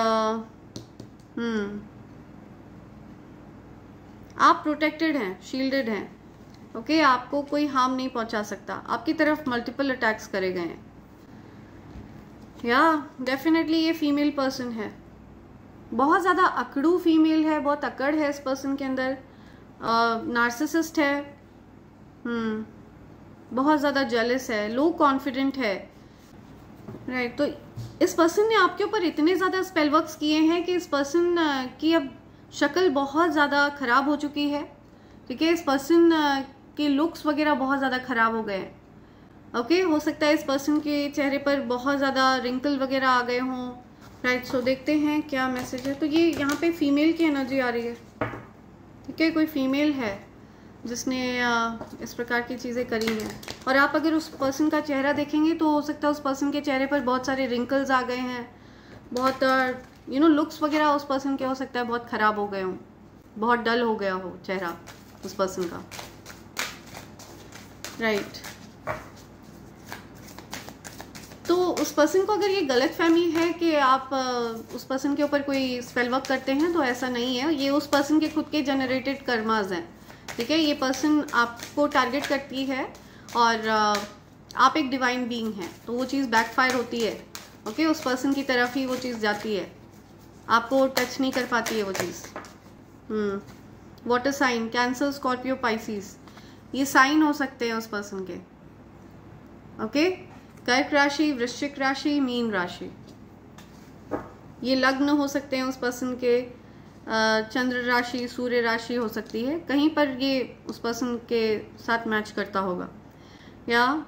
आप प्रोटेक्टेड हैं, शील्डेड हैं, ओके, आपको कोई हार्म नहीं पहुंचा सकता, आपकी तरफ मल्टीपल अटैक्स करे गए हैं, या डेफिनेटली ये फीमेल पर्सन है, बहुत ज़्यादा अकड़ू फीमेल है, बहुत अकड़ है इस पर्सन के अंदर, नार्सिसिस्ट है, बहुत ज़्यादा जेलस है, लो कॉन्फिडेंट है, राइट। तो इस पर्सन ने आपके ऊपर इतने ज़्यादा स्पेल वर्क्स किए हैं कि इस पर्सन की अब शक्ल बहुत ज़्यादा ख़राब हो चुकी है, ठीक है, इस पर्सन के लुक्स वगैरह बहुत ज़्यादा ख़राब हो गए हैं, ओके, हो सकता है इस पर्सन के चेहरे पर बहुत ज़्यादा रिंकल वगैरह आ गए हों, राइट। सो देखते हैं क्या मैसेज है। तो ये यहाँ पे फीमेल की एनर्जी आ रही है, ठीक है, कोई फीमेल है जिसने इस प्रकार की चीज़ें करी हैं, और आप अगर उस पर्सन का चेहरा देखेंगे तो हो सकता है उस पर्सन के चेहरे पर बहुत सारे रिंकल्स आ गए हैं, बहुत लुक्स वगैरह उस पर्सन के हो सकता है बहुत ख़राब हो गए हों, बहुत डल हो गया हो चेहरा उस पर्सन का, राइट। तो उस पर्सन को अगर ये गलत फहमी है कि आप उस पर्सन के ऊपर कोई स्पेल वर्क करते हैं, तो ऐसा नहीं है, ये उस पर्सन के खुद के जनरेटेड कर्मास हैं, ठीक है, ये पर्सन आपको टारगेट करती है और आप एक डिवाइन बीइंग हैं, तो वो चीज़ बैकफायर होती है, ओके, उस पर्सन की तरफ ही वो चीज़ जाती है, आपको टच नहीं कर पाती है वो चीज़। Water sign, cancer, Scorpio, Pisces, ये साइन हो सकते हैं उस पर्सन के, ओके। कर्क राशि, वृश्चिक राशि, मीन राशि, ये लग्न हो सकते हैं उस पर्सन के, चंद्र राशि, सूर्य राशि हो सकती है, कहीं पर ये उस पर्सन के साथ मैच करता होगा। या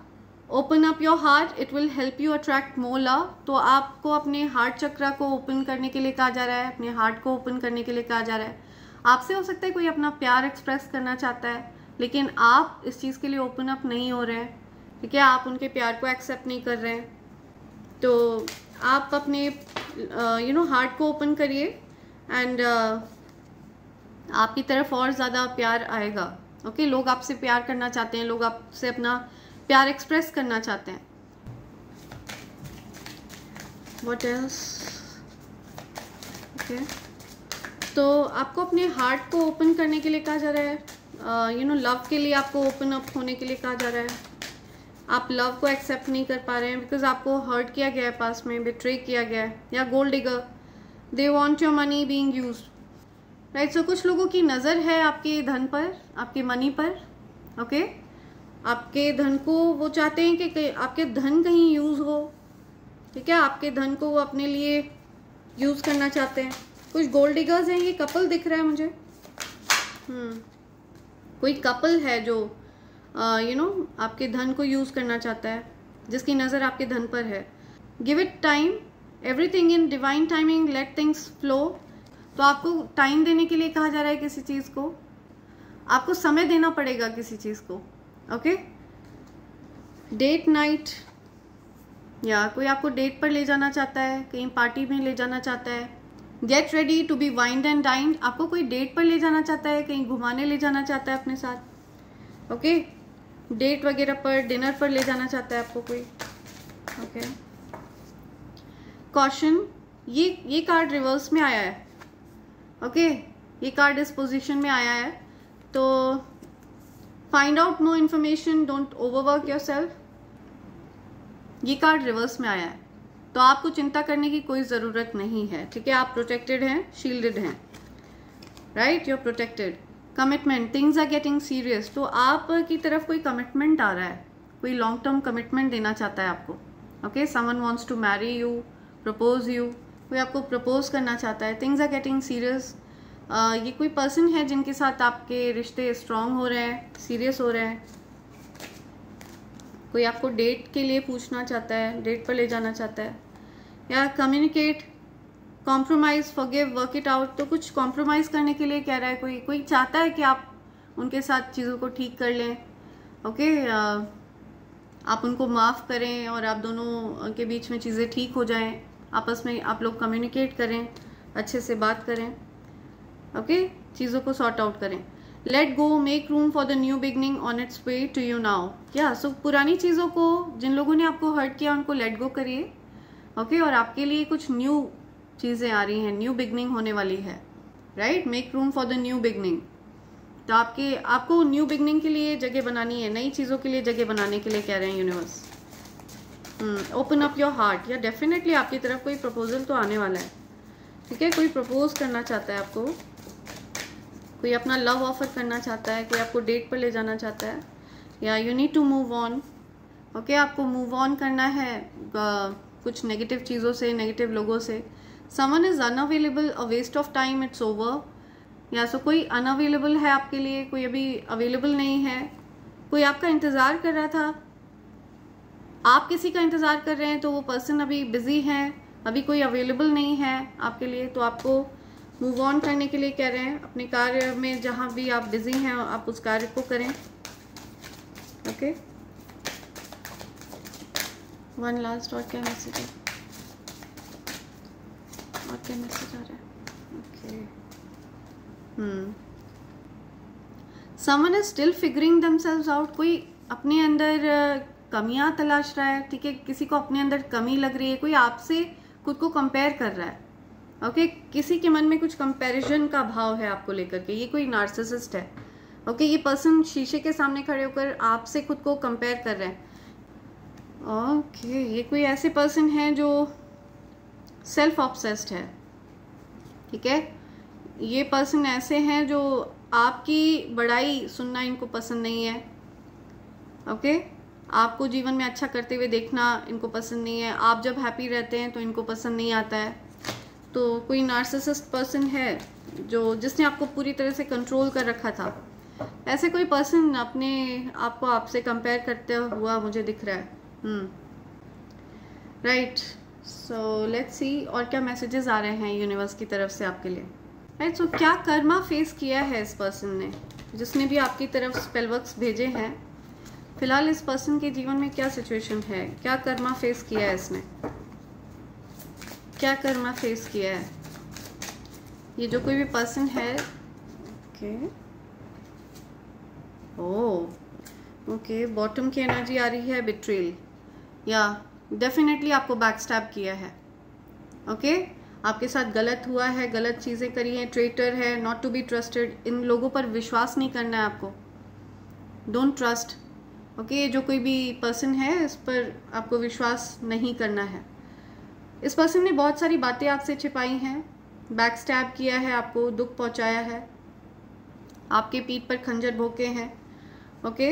open up your heart, it will help you attract more love, तो आपको अपने हार्ट चक्रा को ओपन करने के लिए कहा जा रहा है, अपने हार्ट को ओपन करने के लिए कहा जा रहा है। आपसे हो सकता है कोई अपना प्यार एक्सप्रेस करना चाहता है, लेकिन आप इस चीज़ के लिए ओपन अप नहीं हो रहे हैं, ठीक है, आप उनके प्यार को एक्सेप्ट नहीं कर रहे हैं, तो आप अपने हार्ट को ओपन करिए एंड आपकी तरफ और ज़्यादा प्यार आएगा, ओके। लोग आपसे प्यार करना चाहते हैं, लोग आपसे अपना प्यार एक्सप्रेस करना चाहते हैं। व्हाट एल्स, ओके, तो आपको अपने हार्ट को ओपन करने के लिए कहा जा रहा है, लव के लिए आपको ओपन अप होने के लिए कहा जा रहा है। आप लव को एक्सेप्ट नहीं कर पा रहे हैं बिकॉज आपको हर्ट किया गया है, पास में बिट्रे किया गया है, या gold digger, they want your money being used, right. So कुछ लोगों की नज़र है आपके धन पर, आपके मनी पर, ओके, आपके धन को वो चाहते हैं कि आपके धन कहीं यूज़ हो, ठीक है, आपके धन को वो अपने लिए यूज़ करना चाहते हैं। कुछ गोल्ड डिगर्स हैं, ये कपल दिख रहा है मुझे, कोई कपल है जो आपके धन को यूज़ करना चाहता है, जिसकी नज़र आपके धन पर है। Give it time, everything in divine timing, let things flow, तो आपको टाइम देने के लिए कहा जा रहा है किसी चीज़ को, आपको समय देना पड़ेगा किसी चीज़ को, ओके। डेट नाइट, या कोई आपको डेट पर ले जाना चाहता है, कहीं पार्टी में ले जाना चाहता है। Get ready to be wined and dined, आपको कोई डेट पर ले जाना चाहता है, कहीं घुमाने ले जाना चाहता है अपने साथ, ओके, डेट वगैरह पर, डिनर पर ले जाना चाहता है आपको कोई, ओके। कॉशन, ये कार्ड रिवर्स में आया है, ओके, ये कार्ड इस पोजीशन में आया है, तो find out no information, don't overwork yourself, ये कार्ड रिवर्स में आया है, तो आपको चिंता करने की कोई ज़रूरत नहीं है, ठीक है, आप प्रोटेक्टेड हैं, शील्डेड हैं, right, you are protected. Commitment, things are getting serious, तो आप की तरफ कोई कमिटमेंट आ रहा है, कोई लॉन्ग टर्म कमिटमेंट देना चाहता है आपको, okay. Someone wants to marry you, propose you, कोई आपको प्रपोज करना चाहता है। थिंग्स आर गेटिंग सीरियस, ये कोई पर्सन है जिनके साथ आपके रिश्ते स्ट्रांग हो रहे हैं, सीरियस हो रहे हैं। कोई आपको डेट के लिए पूछना चाहता है, डेट पर ले जाना चाहता है, या communicate, compromise, forgive, work it out, तो कुछ कॉम्प्रोमाइज़ करने के लिए कह रहा है, कोई चाहता है कि आप उनके साथ चीज़ों को ठीक कर लें, ओके। आप उनको माफ़ करें और आप दोनों के बीच में चीज़ें ठीक हो जाएं, आपस में आप लोग कम्युनिकेट करें, अच्छे से बात करें, ओके, चीज़ों को सॉर्ट आउट करें। Let go, make room for the new beginning on its way to you now. क्या सो पुरानी चीज़ों को, जिन लोगों ने आपको हर्ट किया उनको लेट गो करिए, ओके, और आपके लिए कुछ न्यू चीज़ें आ रही हैं, न्यू बिगनिंग होने वाली है, right. Make room for the new beginning, तो आपको न्यू बिगनिंग के लिए जगह बनानी है, नई चीज़ों के लिए जगह बनाने के लिए कह रहे हैं universe. Open up your heart, या डेफिनेटली आपकी तरफ कोई प्रपोजल तो आने वाला है, ठीक है। कोई प्रपोज करना चाहता है आपको, कोई अपना लव ऑफर करना चाहता है, कोई आपको डेट पर ले जाना चाहता है, या you need to move on, okay, आपको मूव ऑन करना है कुछ नेगेटिव चीज़ों से, नेगेटिव लोगों से। Someone is unavailable, a waste of time, it's over, या सो कोई अनअवेलेबल है आपके लिए, कोई अभी अवेलेबल नहीं है, कोई आपका इंतज़ार कर रहा था, आप किसी का इंतज़ार कर रहे हैं तो वो पर्सन अभी बिज़ी है, अभी कोई अवेलेबल नहीं है आपके लिए, तो आपको मूव ऑन करने के लिए कह रहे हैं। अपने कार्य में जहाँ भी आप बिज़ी हैं आप उस कार्य को करें, ओके। वन लास्ट, और क्या मैसेज है, और क्या मैसेज आ रहा है, okay. Someone is still figuring themselves out, कोई अपने अंदर कमियां तलाश रहा है, ठीक है, किसी को अपने अंदर कमी लग रही है, कोई आपसे खुद को कंपेयर कर रहा है, ओके, किसी के मन में कुछ कंपैरिजन का भाव है आपको लेकर के, ये कोई नार्सिसिस्ट है, ओके, ये पर्सन शीशे के सामने खड़े होकर आपसे खुद को कंपेयर कर रहे हैं, ओके, ये कोई ऐसे पर्सन है जो सेल्फ ऑब्सेस्ड है, ठीक है, ये पर्सन ऐसे हैं जो आपकी बड़ाई सुनना इनको पसंद नहीं है, ओके, आपको जीवन में अच्छा करते हुए देखना इनको पसंद नहीं है, आप जब हैप्पी रहते हैं तो इनको पसंद नहीं आता है, तो कोई नार्सिसिस्ट पर्सन है जो जिसने आपको पूरी तरह से कंट्रोल कर रखा था, ऐसे कोई पर्सन अपने आपको आपसे कंपेयर करते हुआ मुझे दिख रहा है, राइट। सो लेट्स सी और क्या मैसेजेस आ रहे हैं यूनिवर्स की तरफ से आपके लिए, राइट। सो क्या कर्मा फेस किया है इस पर्सन ने, जिसने भी आपकी तरफ स्पेल वर्क्स भेजे हैं, फिलहाल इस पर्सन के जीवन में क्या सिचुएशन है, क्या कर्मा फेस किया है इसने, क्या कर्मा फेस किया है ये जो कोई भी पर्सन है, ओके, ओके, बॉटम की एनर्जी आ रही है, बिट्रेल, या डेफिनेटली आपको बैकस्टैब किया है, ओके, आपके साथ गलत हुआ है, गलत चीज़ें करी हैं, ट्रेटर है, नॉट टू बी ट्रस्टेड, इन लोगों पर विश्वास नहीं करना है आपको, डोंट ट्रस्ट, ओके, जो कोई भी पर्सन है इस पर आपको विश्वास नहीं करना है। इस पर्सन ने बहुत सारी बातें आपसे छिपाई हैं, बैक स्टैब किया है, आपको दुख पहुंचाया है, आपके पीठ पर खंजर भोंके हैं, ओके,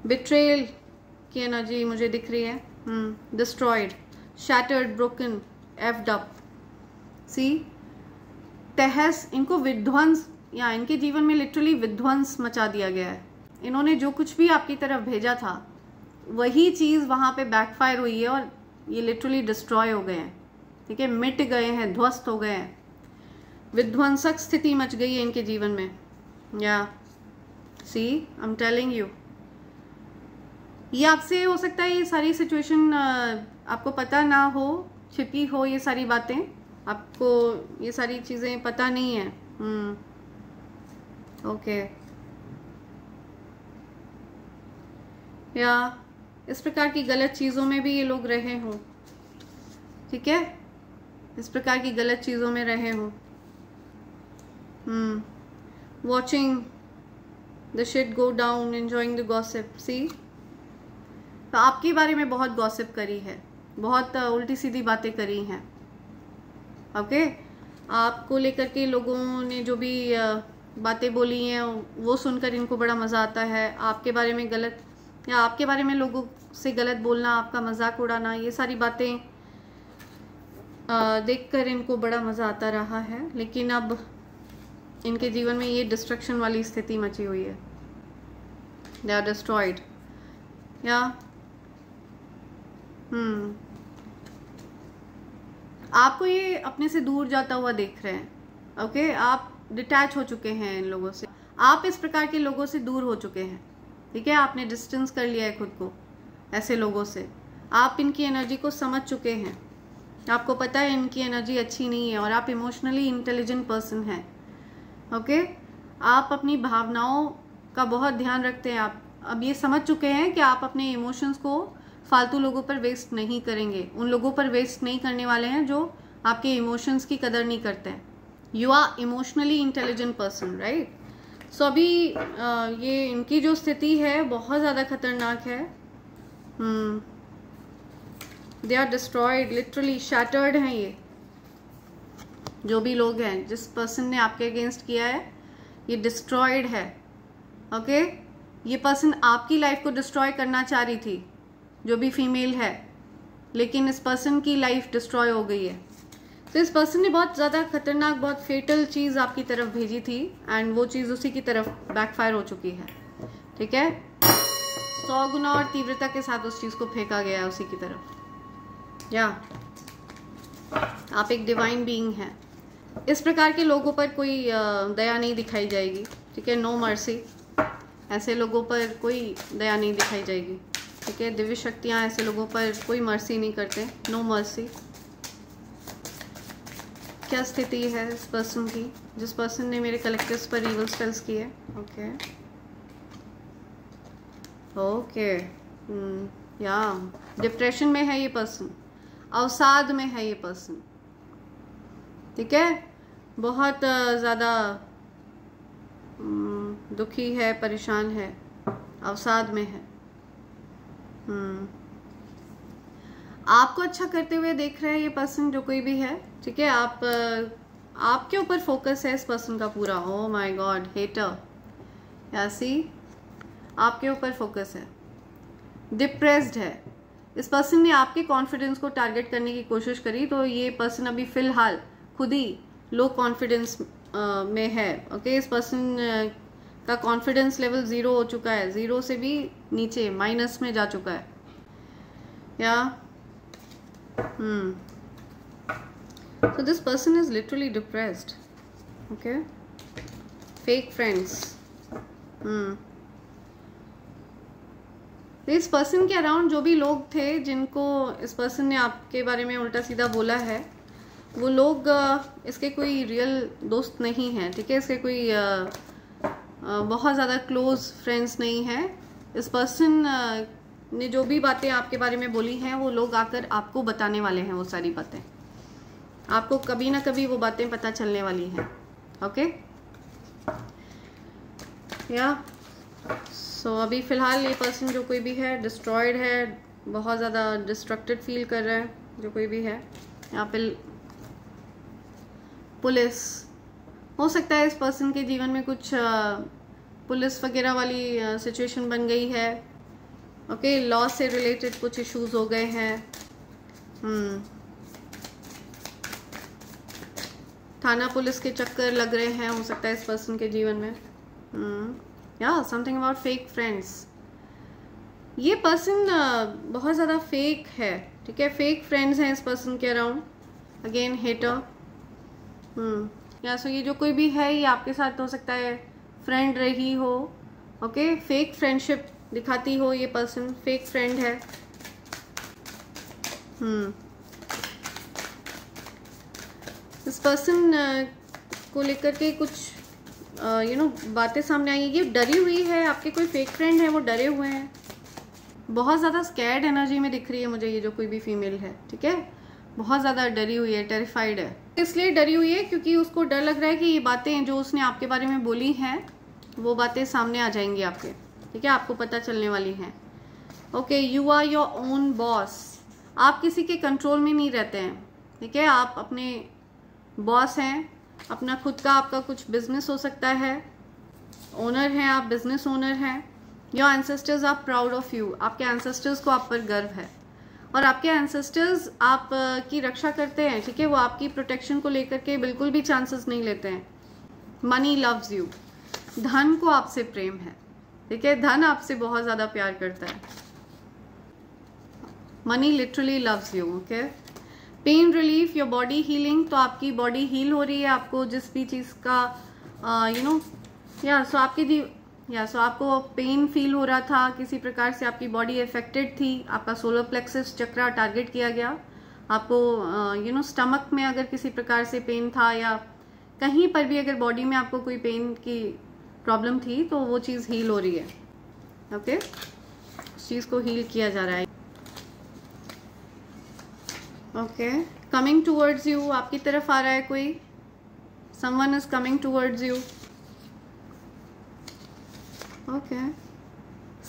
बिट्रेयल की एनर्जी मुझे दिख रही है, डिस्ट्रॉयड, शैटर्ड, ब्रोकन, एफ्ड अप, सी, तहस, इनको विध्वंस, या इनके जीवन में लिटरली विध्वंस मचा दिया गया है, इन्होंने जो कुछ भी आपकी तरफ भेजा था वही चीज़ वहाँ पे बैकफायर हुई है और ये लिटरली डिस्ट्रॉय हो गए हैं, ठीक है, मिट गए हैं, ध्वस्त हो गए हैं, विध्वंसक स्थिति मच गई है इनके जीवन में, या सी, आई एम टेलिंग यू, ये आपसे हो सकता है ये सारी सिचुएशन आपको पता ना हो, छिपी हो ये सारी बातें, आपको ये सारी चीज़ें पता नहीं है, ओके, या इस प्रकार की गलत चीज़ों में भी ये लोग रहे हों, ठीक है, इस प्रकार की गलत चीज़ों में रहे हों, watching the shit go down, enjoying the gossip, see, तो आपके बारे में बहुत गॉसिप करी है, बहुत उल्टी सीधी बातें करी हैं, ओके, आपको लेकर के लोगों ने जो भी बातें बोली हैं वो सुनकर इनको बड़ा मज़ा आता है, आपके बारे में गलत, या आपके बारे में लोगों से गलत बोलना, आपका मजाक उड़ाना, ये सारी बातें देखकर इनको बड़ा मज़ा आता रहा है, लेकिन अब इनके जीवन में ये डिस्ट्रक्शन वाली स्थिति मची हुई है, दे आर डिस्ट्रॉयड, या आपको ये अपने से दूर जाता हुआ देख रहे हैं, ओके, आप डिटैच हो चुके हैं इन लोगों से, आप इस प्रकार के लोगों से दूर हो चुके हैं, ठीक है, आपने डिस्टेंस कर लिया है खुद को, ऐसे लोगों से। आप इनकी एनर्जी को समझ चुके हैं, आपको पता है इनकी एनर्जी अच्छी नहीं है, और आप इमोशनली इंटेलिजेंट पर्सन हैं। ओके, आप अपनी भावनाओं का बहुत ध्यान रखते हैं। आप अब ये समझ चुके हैं कि आप अपने इमोशंस को फालतू लोगों पर वेस्ट नहीं करेंगे, उन लोगों पर वेस्ट नहीं करने वाले हैं जो आपके इमोशंस की कदर नहीं करते हैं। You are emotionally intelligent person, right. So अभी ये इनकी जो स्थिति है बहुत ज़्यादा खतरनाक है। They are destroyed, literally shattered हैं ये जो भी लोग हैं। जिस पर्सन ने आपके अगेंस्ट किया है ये डिस्ट्रॉयड है। ओके, ये पर्सन आपकी लाइफ को डिस्ट्रॉय करना चाह रही थी, जो भी फीमेल है, लेकिन इस पर्सन की लाइफ डिस्ट्रॉय हो गई है। तो इस पर्सन ने बहुत ज़्यादा खतरनाक, बहुत फेटल चीज़ आपकी तरफ भेजी थी, एंड वो चीज़ उसी की तरफ बैकफायर हो चुकी है। ठीक है, 100 गुना और तीव्रता के साथ उस चीज़ को फेंका गया है उसी की तरफ। या आप एक डिवाइन बीइंग हैं। इस प्रकार के लोगों पर कोई दया नहीं दिखाई जाएगी। ठीक है, नो मर्सी। ऐसे लोगों पर कोई दया नहीं दिखाई जाएगी। ठीक है, दिव्य शक्तियाँ ऐसे लोगों पर कोई मर्सी नहीं करते, नो मर्सी। क्या स्थिति है इस पर्सन की, जिस पर्सन ने मेरे कलेक्टिव्स पर इवल स्पेल्स किए? ओके ओके, या डिप्रेशन में है ये पर्सन, अवसाद में है ये पर्सन। ठीक है, बहुत ज़्यादा दुखी है, परेशान है, अवसाद में है। आपको अच्छा करते हुए देख रहा है ये पर्सन, जो कोई भी है। ठीक है, आपके ऊपर फोकस है इस पर्सन का पूरा। ओह माय गॉड, हेटर, यासी आपके ऊपर फोकस है, डिप्रेस्ड है। इस पर्सन ने आपके कॉन्फिडेंस को टारगेट करने की कोशिश करी, तो ये पर्सन अभी फिलहाल खुद ही लो कॉन्फिडेंस में है। ओके, इस पर्सन का कॉन्फिडेंस लेवल 0 हो चुका है, 0 से भी नीचे माइनस में जा चुका है। या so this person is literally depressed. Okay, fake friends. इस पर्सन के अराउंड जो भी लोग थे जिनको इस पर्सन ने आपके बारे में उल्टा सीधा बोला है, वो लोग इसके कोई रियल दोस्त नहीं हैं। ठीक है, इसके कोई बहुत ज़्यादा क्लोज फ्रेंड्स नहीं हैं। इस पर्सन ने जो भी बातें आपके बारे में बोली हैं, वो लोग आकर आपको बताने वाले हैं। वो सारी बातें आपको कभी ना कभी वो बातें पता चलने वाली हैं। ओके, या सो अभी फ़िलहाल ये पर्सन जो कोई भी है डिस्ट्रॉयड है, बहुत ज़्यादा डिस्ट्रक्टेड फील कर रहा है जो कोई भी है। यहाँ पे पुलिस, हो सकता है इस पर्सन के जीवन में कुछ पुलिस वगैरह वाली सिचुएशन बन गई है। ओके, लॉ से रिलेटेड कुछ इश्यूज हो गए हैं। थाना पुलिस के चक्कर लग रहे हैं, हो सकता है इस पर्सन के जीवन में। या समथिंग अबाउट फेक फ्रेंड्स। ये पर्सन बहुत ज़्यादा फेक है। ठीक है, फेक फ्रेंड्स हैं इस पर्सन के अराउंड। Again hater. या सो ये जो कोई भी है, ये आपके साथ हो सकता है फ्रेंड रही हो। ओके, फेक फ्रेंडशिप दिखाती हो ये पर्सन, फेक फ्रेंड है। इस पर्सन को लेकर के कुछ बातें सामने आई है। ये डरी हुई है, आपके कोई फेक फ्रेंड है वो डरे हुए हैं, बहुत ज़्यादा स्कैर्ड एनर्जी में दिख रही है मुझे ये जो कोई भी फीमेल है। ठीक है, बहुत ज़्यादा डरी हुई है, टेरिफाइड है। इसलिए डरी हुई है क्योंकि उसको डर लग रहा है कि ये बातें जो उसने आपके बारे में बोली हैं, वो बातें सामने आ जाएंगी आपके। ठीक है, आपको पता चलने वाली हैं। Okay, you are your own boss. आप किसी के कंट्रोल में नहीं रहते हैं। ठीक है, आप अपने बॉस हैं, अपना खुद का आपका कुछ बिजनेस हो सकता है, ओनर हैं आप, बिजनेस ओनर हैं। Your ancestors are proud of you. आपके एंसेस्टर्स को आप पर गर्व है, और आपके एंसेस्टर्स आप की रक्षा करते हैं। ठीक है, वो आपकी प्रोटेक्शन को लेकर के बिल्कुल भी चांसेस नहीं लेते हैं। Money loves you. धन को आपसे प्रेम है। ठीक है, धन आपसे बहुत ज़्यादा प्यार करता है। Money literally loves you. Okay, pain relief, your body healing. तो आपकी बॉडी हील हो रही है, आपको जिस भी चीज़ का सो आपकी या सो आपको पेन फील हो रहा था, किसी प्रकार से आपकी बॉडी अफेक्टेड थी, आपका सोलर प्लेक्सस चक्रा टारगेट किया गया, आपको स्टमक में अगर किसी प्रकार से पेन था या कहीं पर भी अगर बॉडी में आपको कोई पेन की प्रॉब्लम थी तो वो चीज़ हील हो रही है। ओके, उस चीज़ को हील किया जा रहा है। ओके, कमिंग टूवर्ड्स यू, आपकी तरफ आ रहा है कोई, someone is coming towards you. Okay,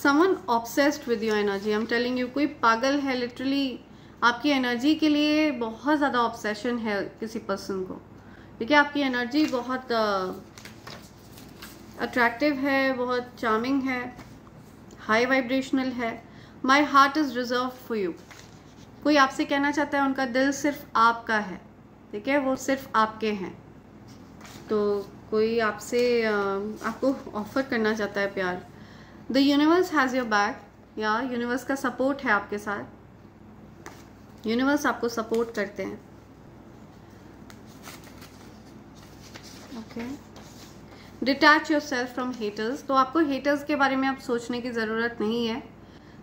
someone obsessed with your energy, I am telling you, कोई पागल है लिटरली आपकी एनर्जी के लिए, बहुत ज़्यादा ऑब्सेशन है किसी पर्सन को। ठीक है, आपकी एनर्जी बहुत अट्रैक्टिव है, बहुत चार्मिंग है, हाई वाइब्रेशनल है। My heart is reserve for you, कोई आपसे कहना चाहता है उनका दिल सिर्फ आपका है। ठीक है, वो सिर्फ आपके हैं। तो कोई आपसे आपको ऑफर करना चाहता है प्यार। The universe has your back, या यूनिवर्स का सपोर्ट है आपके साथ, यूनिवर्स आपको सपोर्ट करते हैं। Okay, detach your self from haters, तो आपको हेटर्स के बारे में अब सोचने की ज़रूरत नहीं है।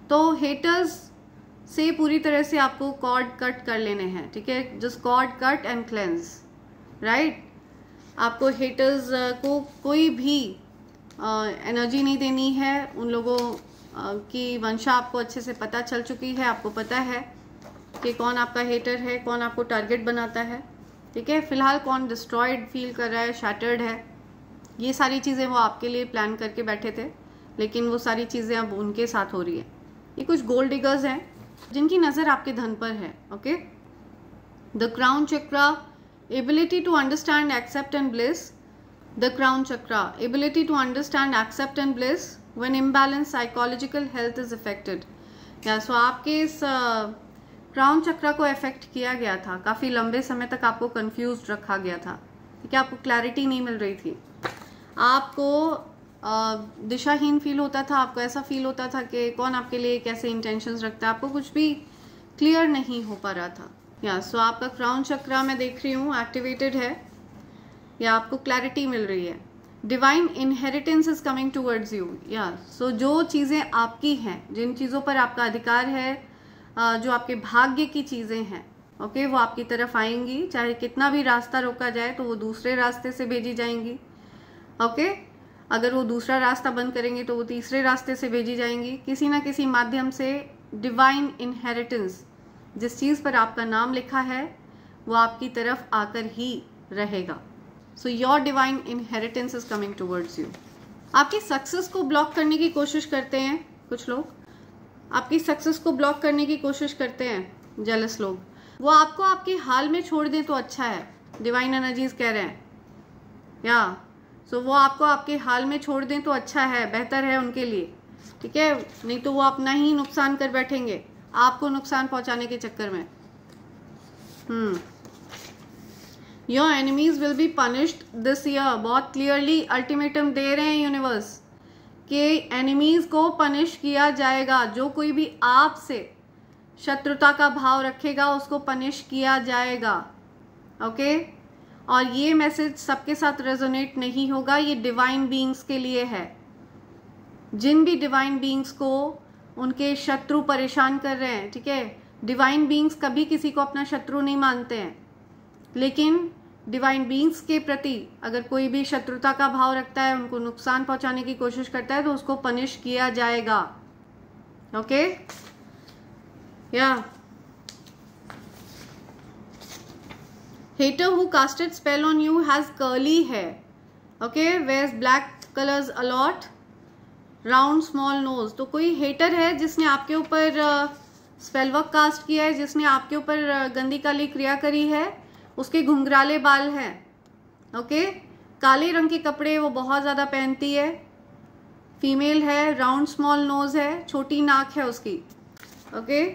तो हेटर्स से पूरी तरह से आपको कॉर्ड कट कर लेने हैं। ठीक है, just cord cut and cleanse, right. आपको हेटर्स को कोई भी एनर्जी नहीं देनी है। उन लोगों की मंशा आपको अच्छे से पता चल चुकी है, आपको पता है कि कौन आपका हेटर है, कौन आपको टारगेट बनाता है। ठीक है, फिलहाल कौन डिस्ट्रॉयड फील कर रहा है, शैटर्ड है, ये सारी चीज़ें वो आपके लिए प्लान करके बैठे थे, लेकिन वो सारी चीज़ें अब उनके साथ हो रही है। ये कुछ गोल्ड डिगर्स हैं जिनकी नज़र आपके धन पर है। Okay, the crown chakra, ability to understand, accept and bliss. The crown chakra, ability to understand, accept and bliss when imbalance psychological health is affected. या सो आपके इस क्राउन चक्रा को अफेक्ट किया गया था, काफ़ी लंबे समय तक आपको कंफ्यूज रखा गया था। ठीक है, आपको क्लैरिटी नहीं मिल रही थी, आपको दिशाहीन फील होता था, आपको ऐसा फील होता था कि कौन आपके लिए कैसे इंटेंशंस रखता है, आपको कुछ भी क्लियर नहीं हो पा रहा था। या सो आपका क्राउन चक्रा मैं देख रही हूँ एक्टिवेटेड है, या आपको क्लैरिटी मिल रही है। Divine inheritance is coming towards you. या सो जो चीज़ें आपकी हैं, जिन चीज़ों पर आपका अधिकार है, जो आपके भाग्य की चीज़ें हैं, ओके, वो आपकी तरफ आएंगी। चाहे कितना भी रास्ता रोका जाए तो वो दूसरे रास्ते से भेजी जाएंगी। ओके, अगर वो दूसरा रास्ता बंद करेंगे तो वो तीसरे रास्ते से भेजी जाएंगी। किसी ना किसी माध्यम से डिवाइन इनहेरिटेंस, जिस चीज़ पर आपका नाम लिखा है, वो आपकी तरफ आकर ही रहेगा। So your divine inheritance is coming towards you. आपकी सक्सेस को ब्लॉक करने की कोशिश करते हैं कुछ लोग, आपकी सक्सेस को ब्लॉक करने की कोशिश करते हैं जेलस लोग। वो आपको आपके हाल में छोड़ दें तो अच्छा है, डिवाइन एनर्जीज कह रहे हैं। या सो वो आपको आपके हाल में छोड़ दें तो अच्छा है, बेहतर है उनके लिए। ठीक है, नहीं तो वो अपना ही नुकसान कर बैठेंगे, आपको नुकसान पहुंचाने के चक्कर में। Your enemies will be punished this year, बहुत क्लियरली अल्टीमेटम दे रहे हैं यूनिवर्स कि एनिमीज को पनिश किया जाएगा। जो कोई भी आपसे शत्रुता का भाव रखेगा उसको पनिश किया जाएगा। ओके, और ये मैसेज सबके साथ रेजोनेट नहीं होगा, ये डिवाइन बीइंग्स के लिए है। जिन भी डिवाइन बीइंग्स को उनके शत्रु परेशान कर रहे हैं, ठीक है, डिवाइन बीइंग्स कभी किसी को अपना शत्रु नहीं मानते हैं, लेकिन डिवाइन बीइंग्स के प्रति अगर कोई भी शत्रुता का भाव रखता है, उनको नुकसान पहुंचाने की कोशिश करता है, तो उसको पनिश किया जाएगा। ओके, या hater who casted spell on you has curly hair, okay, wears black colors a lot, round small nose। तो कोई hater है जिसने आपके ऊपर स्पेल वर्क कास्ट किया है, जिसने आपके ऊपर गंदी काली क्रिया करी है। उसके घुंघराले बाल हैं, ओके, काले रंग के कपड़े वो बहुत ज़्यादा पहनती है, फीमेल है, राउंड स्मॉल नोज है, छोटी नाक है उसकी। ओके,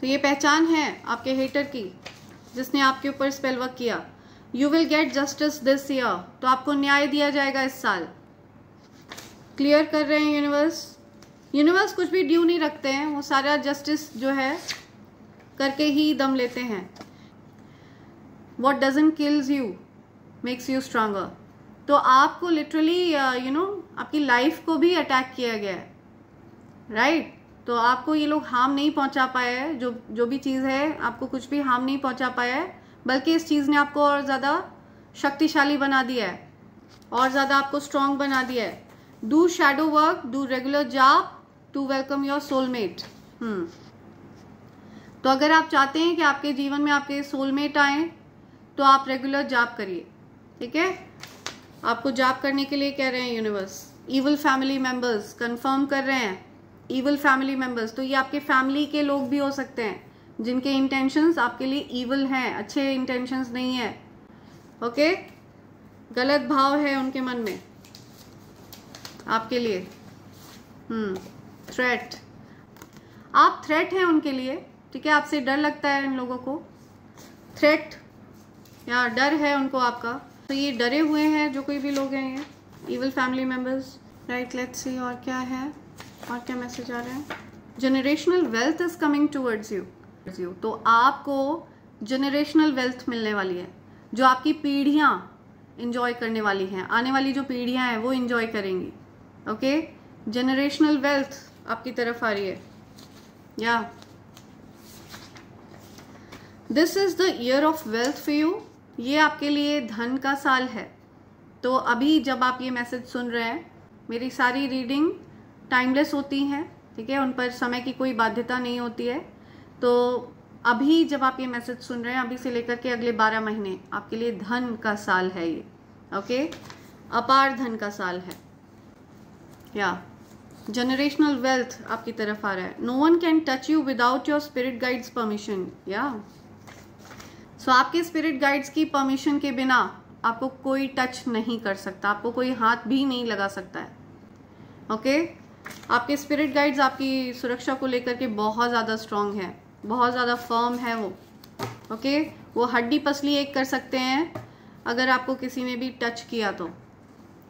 तो ये पहचान है आपके हेटर की जिसने आपके ऊपर स्पेल वर्क किया। You will get justice this year, तो आपको न्याय दिया जाएगा इस साल। क्लियर कर रहे हैं यूनिवर्स। यूनिवर्स कुछ भी ड्यू नहीं रखते हैं, वो सारा जस्टिस जो है करके ही दम लेते हैं। What doesn't kills you makes you stronger. तो आपको लिटरली आपकी लाइफ को भी अटैक किया गया है, राइट? तो आपको ये लोग हार्म नहीं पहुंचा पाया है, जो भी चीज़ है आपको कुछ भी हार्म नहीं पहुंचा पाया है, बल्कि इस चीज़ ने आपको और ज़्यादा शक्तिशाली बना दिया है, और ज़्यादा आपको स्ट्रांग बना दिया है। Do shadow work, do regular job to welcome your soulmate. तो अगर आप चाहते हैं कि आपके जीवन में आपके सोलमेट आए तो आप रेगुलर जॉब करिए, ठीक है? आपको जॉब करने के लिए कह रहे हैं universe. Evil family members confirm कर रहे हैं, इविल फैमिली मेंबर्स, तो ये आपके फैमिली के लोग भी हो सकते हैं जिनके इंटेंशंस आपके लिए इविल हैं, अच्छे इंटेंशंस नहीं है, ओके? गलत भाव है उनके मन में आपके लिए। थ्रेट, आप थ्रेट हैं उनके लिए, ठीक है? आपसे डर लगता है इन लोगों को, थ्रेट या डर है उनको आपका, तो ये डरे हुए हैं जो कोई भी लोग हैं ये evil family members, right? Let's see और क्या है, और क्या मैसेज आ रहा है। Generational wealth is coming towards you, तो आपको जनरेशनल वेल्थ मिलने वाली है, जो आपकी पीढ़ियां इंजॉय करने वाली हैं, आने वाली जो पीढ़ियां हैं वो इंजॉय करेंगी, ओके? जनरेशनल वेल्थ आपकी तरफ आ रही है, या this is the year of wealth for you, ये आपके लिए धन का साल है। तो अभी जब आप ये मैसेज सुन रहे हैं, मेरी सारी रीडिंग टाइमलेस होती हैं, ठीक है? उन पर समय की कोई बाध्यता नहीं होती है। तो अभी जब आप ये मैसेज सुन रहे हैं, अभी से लेकर के अगले 12 महीने आपके लिए धन का साल है ये, ओके? अपार धन का साल है, या जनरेशनल वेल्थ आपकी तरफ आ रहा है। No one can touch you without your spirit guides permission, या सो आपके स्पिरिट गाइड्स की परमिशन के बिना आपको कोई टच नहीं कर सकता, आपको कोई हाथ भी नहीं लगा सकता है, ओके? आपके स्पिरिट गाइड्स आपकी सुरक्षा को लेकर के बहुत ज़्यादा स्ट्रांग है, बहुत ज़्यादा फर्म है वो, ओके? वो हड्डी पसली एक कर सकते हैं अगर आपको किसी ने भी टच किया तो,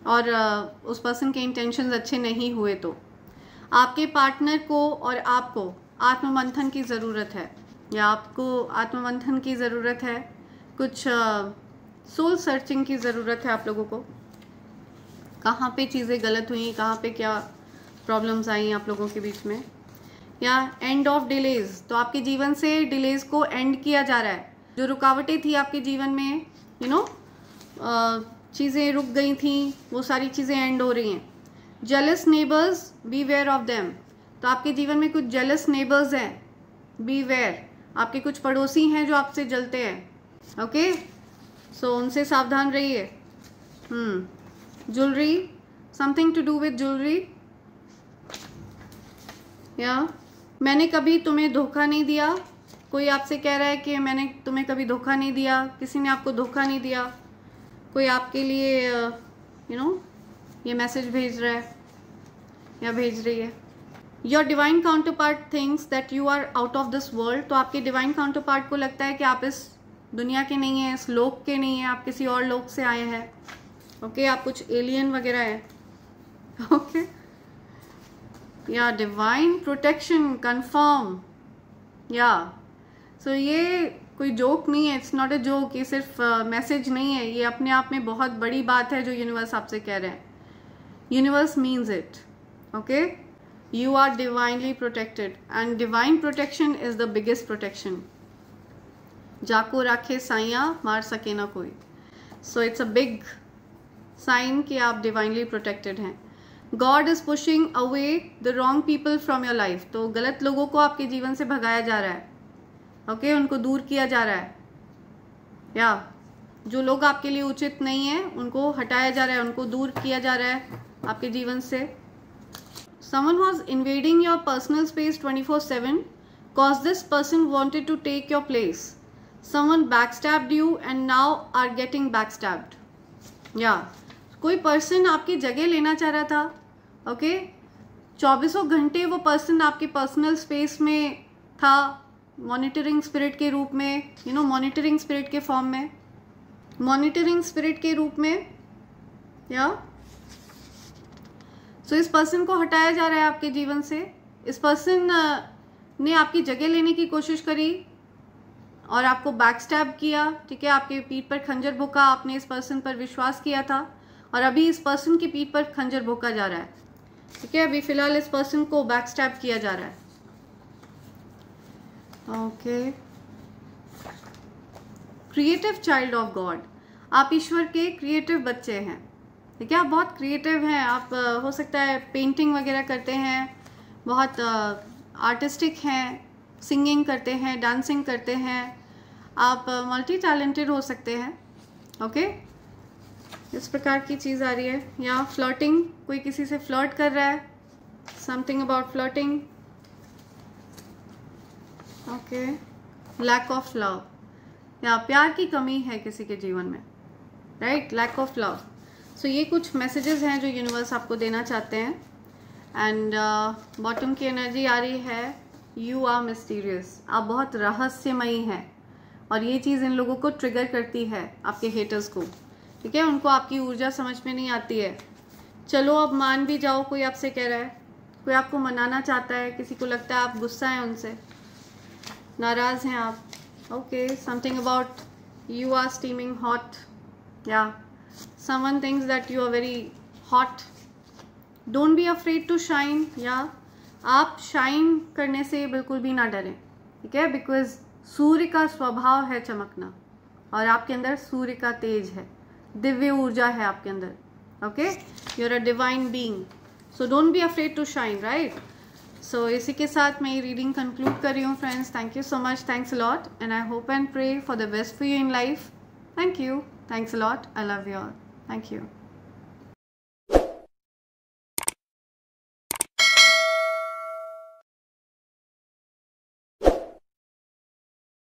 और उस पर्सन के इंटेंशंस अच्छे नहीं हुए तो। आपके पार्टनर को और आपको आत्ममंथन की ज़रूरत है, या आपको आत्ममंथन की ज़रूरत है, कुछ सोल सर्चिंग की ज़रूरत है आप लोगों को। कहाँ पे चीज़ें गलत हुई, कहाँ पे क्या प्रॉब्लम्स आई आप लोगों के बीच में, या एंड ऑफ डिलेज, तो आपके जीवन से डिलेज को एंड किया जा रहा है। जो रुकावटें थी आपके जीवन में, चीज़ें रुक गई थी, वो सारी चीज़ें एंड हो रही हैं। Jealous neighbours, be aware of them, तो आपके जीवन में कुछ जेलस नेबर्स हैं, बी वेयर, आपके कुछ पड़ोसी हैं जो आपसे जलते हैं, ओके? सो उनसे सावधान रहिए। Jewellery, something to do with jewellery, या मैंने कभी तुम्हें धोखा नहीं दिया, कोई आपसे कह रहा है कि मैंने तुम्हें कभी धोखा नहीं दिया, किसी ने आपको धोखा नहीं दिया, कोई आपके लिए ये मैसेज भेज रहा है या भेज रही है। Your divine counterpart thinks that you are out of this world, तो आपके डिवाइन काउंटर पार्ट को लगता है कि आप इस दुनिया के नहीं हैं, इस लोक के नहीं हैं, आप किसी और लोक से आए हैं, ओके? आप कुछ एलियन वगैरह हैं, ओके? या डिवाइन प्रोटेक्शन कंफर्म, या सो ये कोई जोक नहीं है, इट्स नॉट अ जोक, ये सिर्फ मैसेज नहीं है, ये अपने आप में बहुत बड़ी बात है जो यूनिवर्स आपसे कह रहे हैं। Universe means it, okay? You are divinely protected, and divine protection is the biggest protection. जाको राखे साइया, मार सके ना कोई। So it's a big sign कि आप डिवाइनली प्रोटेक्टेड हैं। God is pushing away the wrong people from your life, तो गलत लोगों को आपके जीवन से भगाया जा रहा है, ओके? उनको दूर किया जा रहा है, या जो लोग आपके लिए उचित नहीं है उनको हटाया जा रहा है, उनको दूर किया जा रहा है आपके जीवन से। Someone was invading your personal space 24/7 cause this person wanted to take your place. Someone backstabbed you and now are getting backstabbed. या कोई पर्सन आपकी जगह लेना चाह रहा था, ओके? 24 घंटे वो पर्सन आपके पर्सनल स्पेस में था, मॉनिटरिंग स्पिरिट के रूप में, मॉनिटरिंग स्पिरिट के फॉर्म में, मॉनिटरिंग स्पिरिट के रूप में, या सो इस पर्सन को हटाया जा रहा है आपके जीवन से। इस पर्सन ने आपकी जगह लेने की कोशिश करी, और आपको बैक स्टैब किया, ठीक है, आपके पीठ पर खंजर भोंका, आपने इस पर्सन पर विश्वास किया था और अभी इस पर्सन की पीठ पर खंजर भोंका जा रहा है, ठीक है, अभी फिलहाल इस पर्सन को बैक स्टैब किया जा रहा है। Okay, creative child of God, आप ईश्वर के क्रिएटिव बच्चे हैं, ठीक है, आप बहुत क्रिएटिव हैं, आप हो सकता है पेंटिंग वगैरह करते हैं, बहुत आर्टिस्टिक हैं, सिंगिंग करते हैं, डांसिंग करते हैं, आप मल्टी टैलेंटेड हो सकते हैं। ओके, इस प्रकार की चीज़ आ रही है। या फ्लर्टिंग, कोई किसी से फ्लर्ट कर रहा है, something about flirting. Okay, lack of love, या प्यार की कमी है किसी के जीवन में, right, lack of love. So ये कुछ मैसेजेस हैं जो यूनिवर्स आपको देना चाहते हैं। एंड बॉटम की एनर्जी आ रही है, यू आर मिस्टीरियस, आप बहुत रहस्यमयी हैं और ये चीज़ इन लोगों को ट्रिगर करती है, आपके हेटर्स को, ठीक है, उनको आपकी ऊर्जा समझ में नहीं आती है। चलो अब मान भी जाओ, कोई आपसे कह रहा है, कोई आपको मनाना चाहता है, किसी को लगता है आप गुस्सा हैं उनसे, नाराज़ हैं आप। Okay, something about you are steaming hot, या someone thinks that you are very hot, don't be afraid to shine, या आप शाइन करने से बिल्कुल भी ना डरें, ठीक है, बिकॉज सूर्य का स्वभाव है चमकना और आपके अंदर सूर्य का तेज है, दिव्य ऊर्जा है आपके अंदर। Okay, you are a divine being, so don't be afraid to shine, right. So इसी के साथ मैं ये रीडिंग कंक्लूड कर रही हूँ friends. Thank you so much, thanks a lot, and I hope and pray for the best for you in life. Thank you, thanks a lot, I love you all, thank you.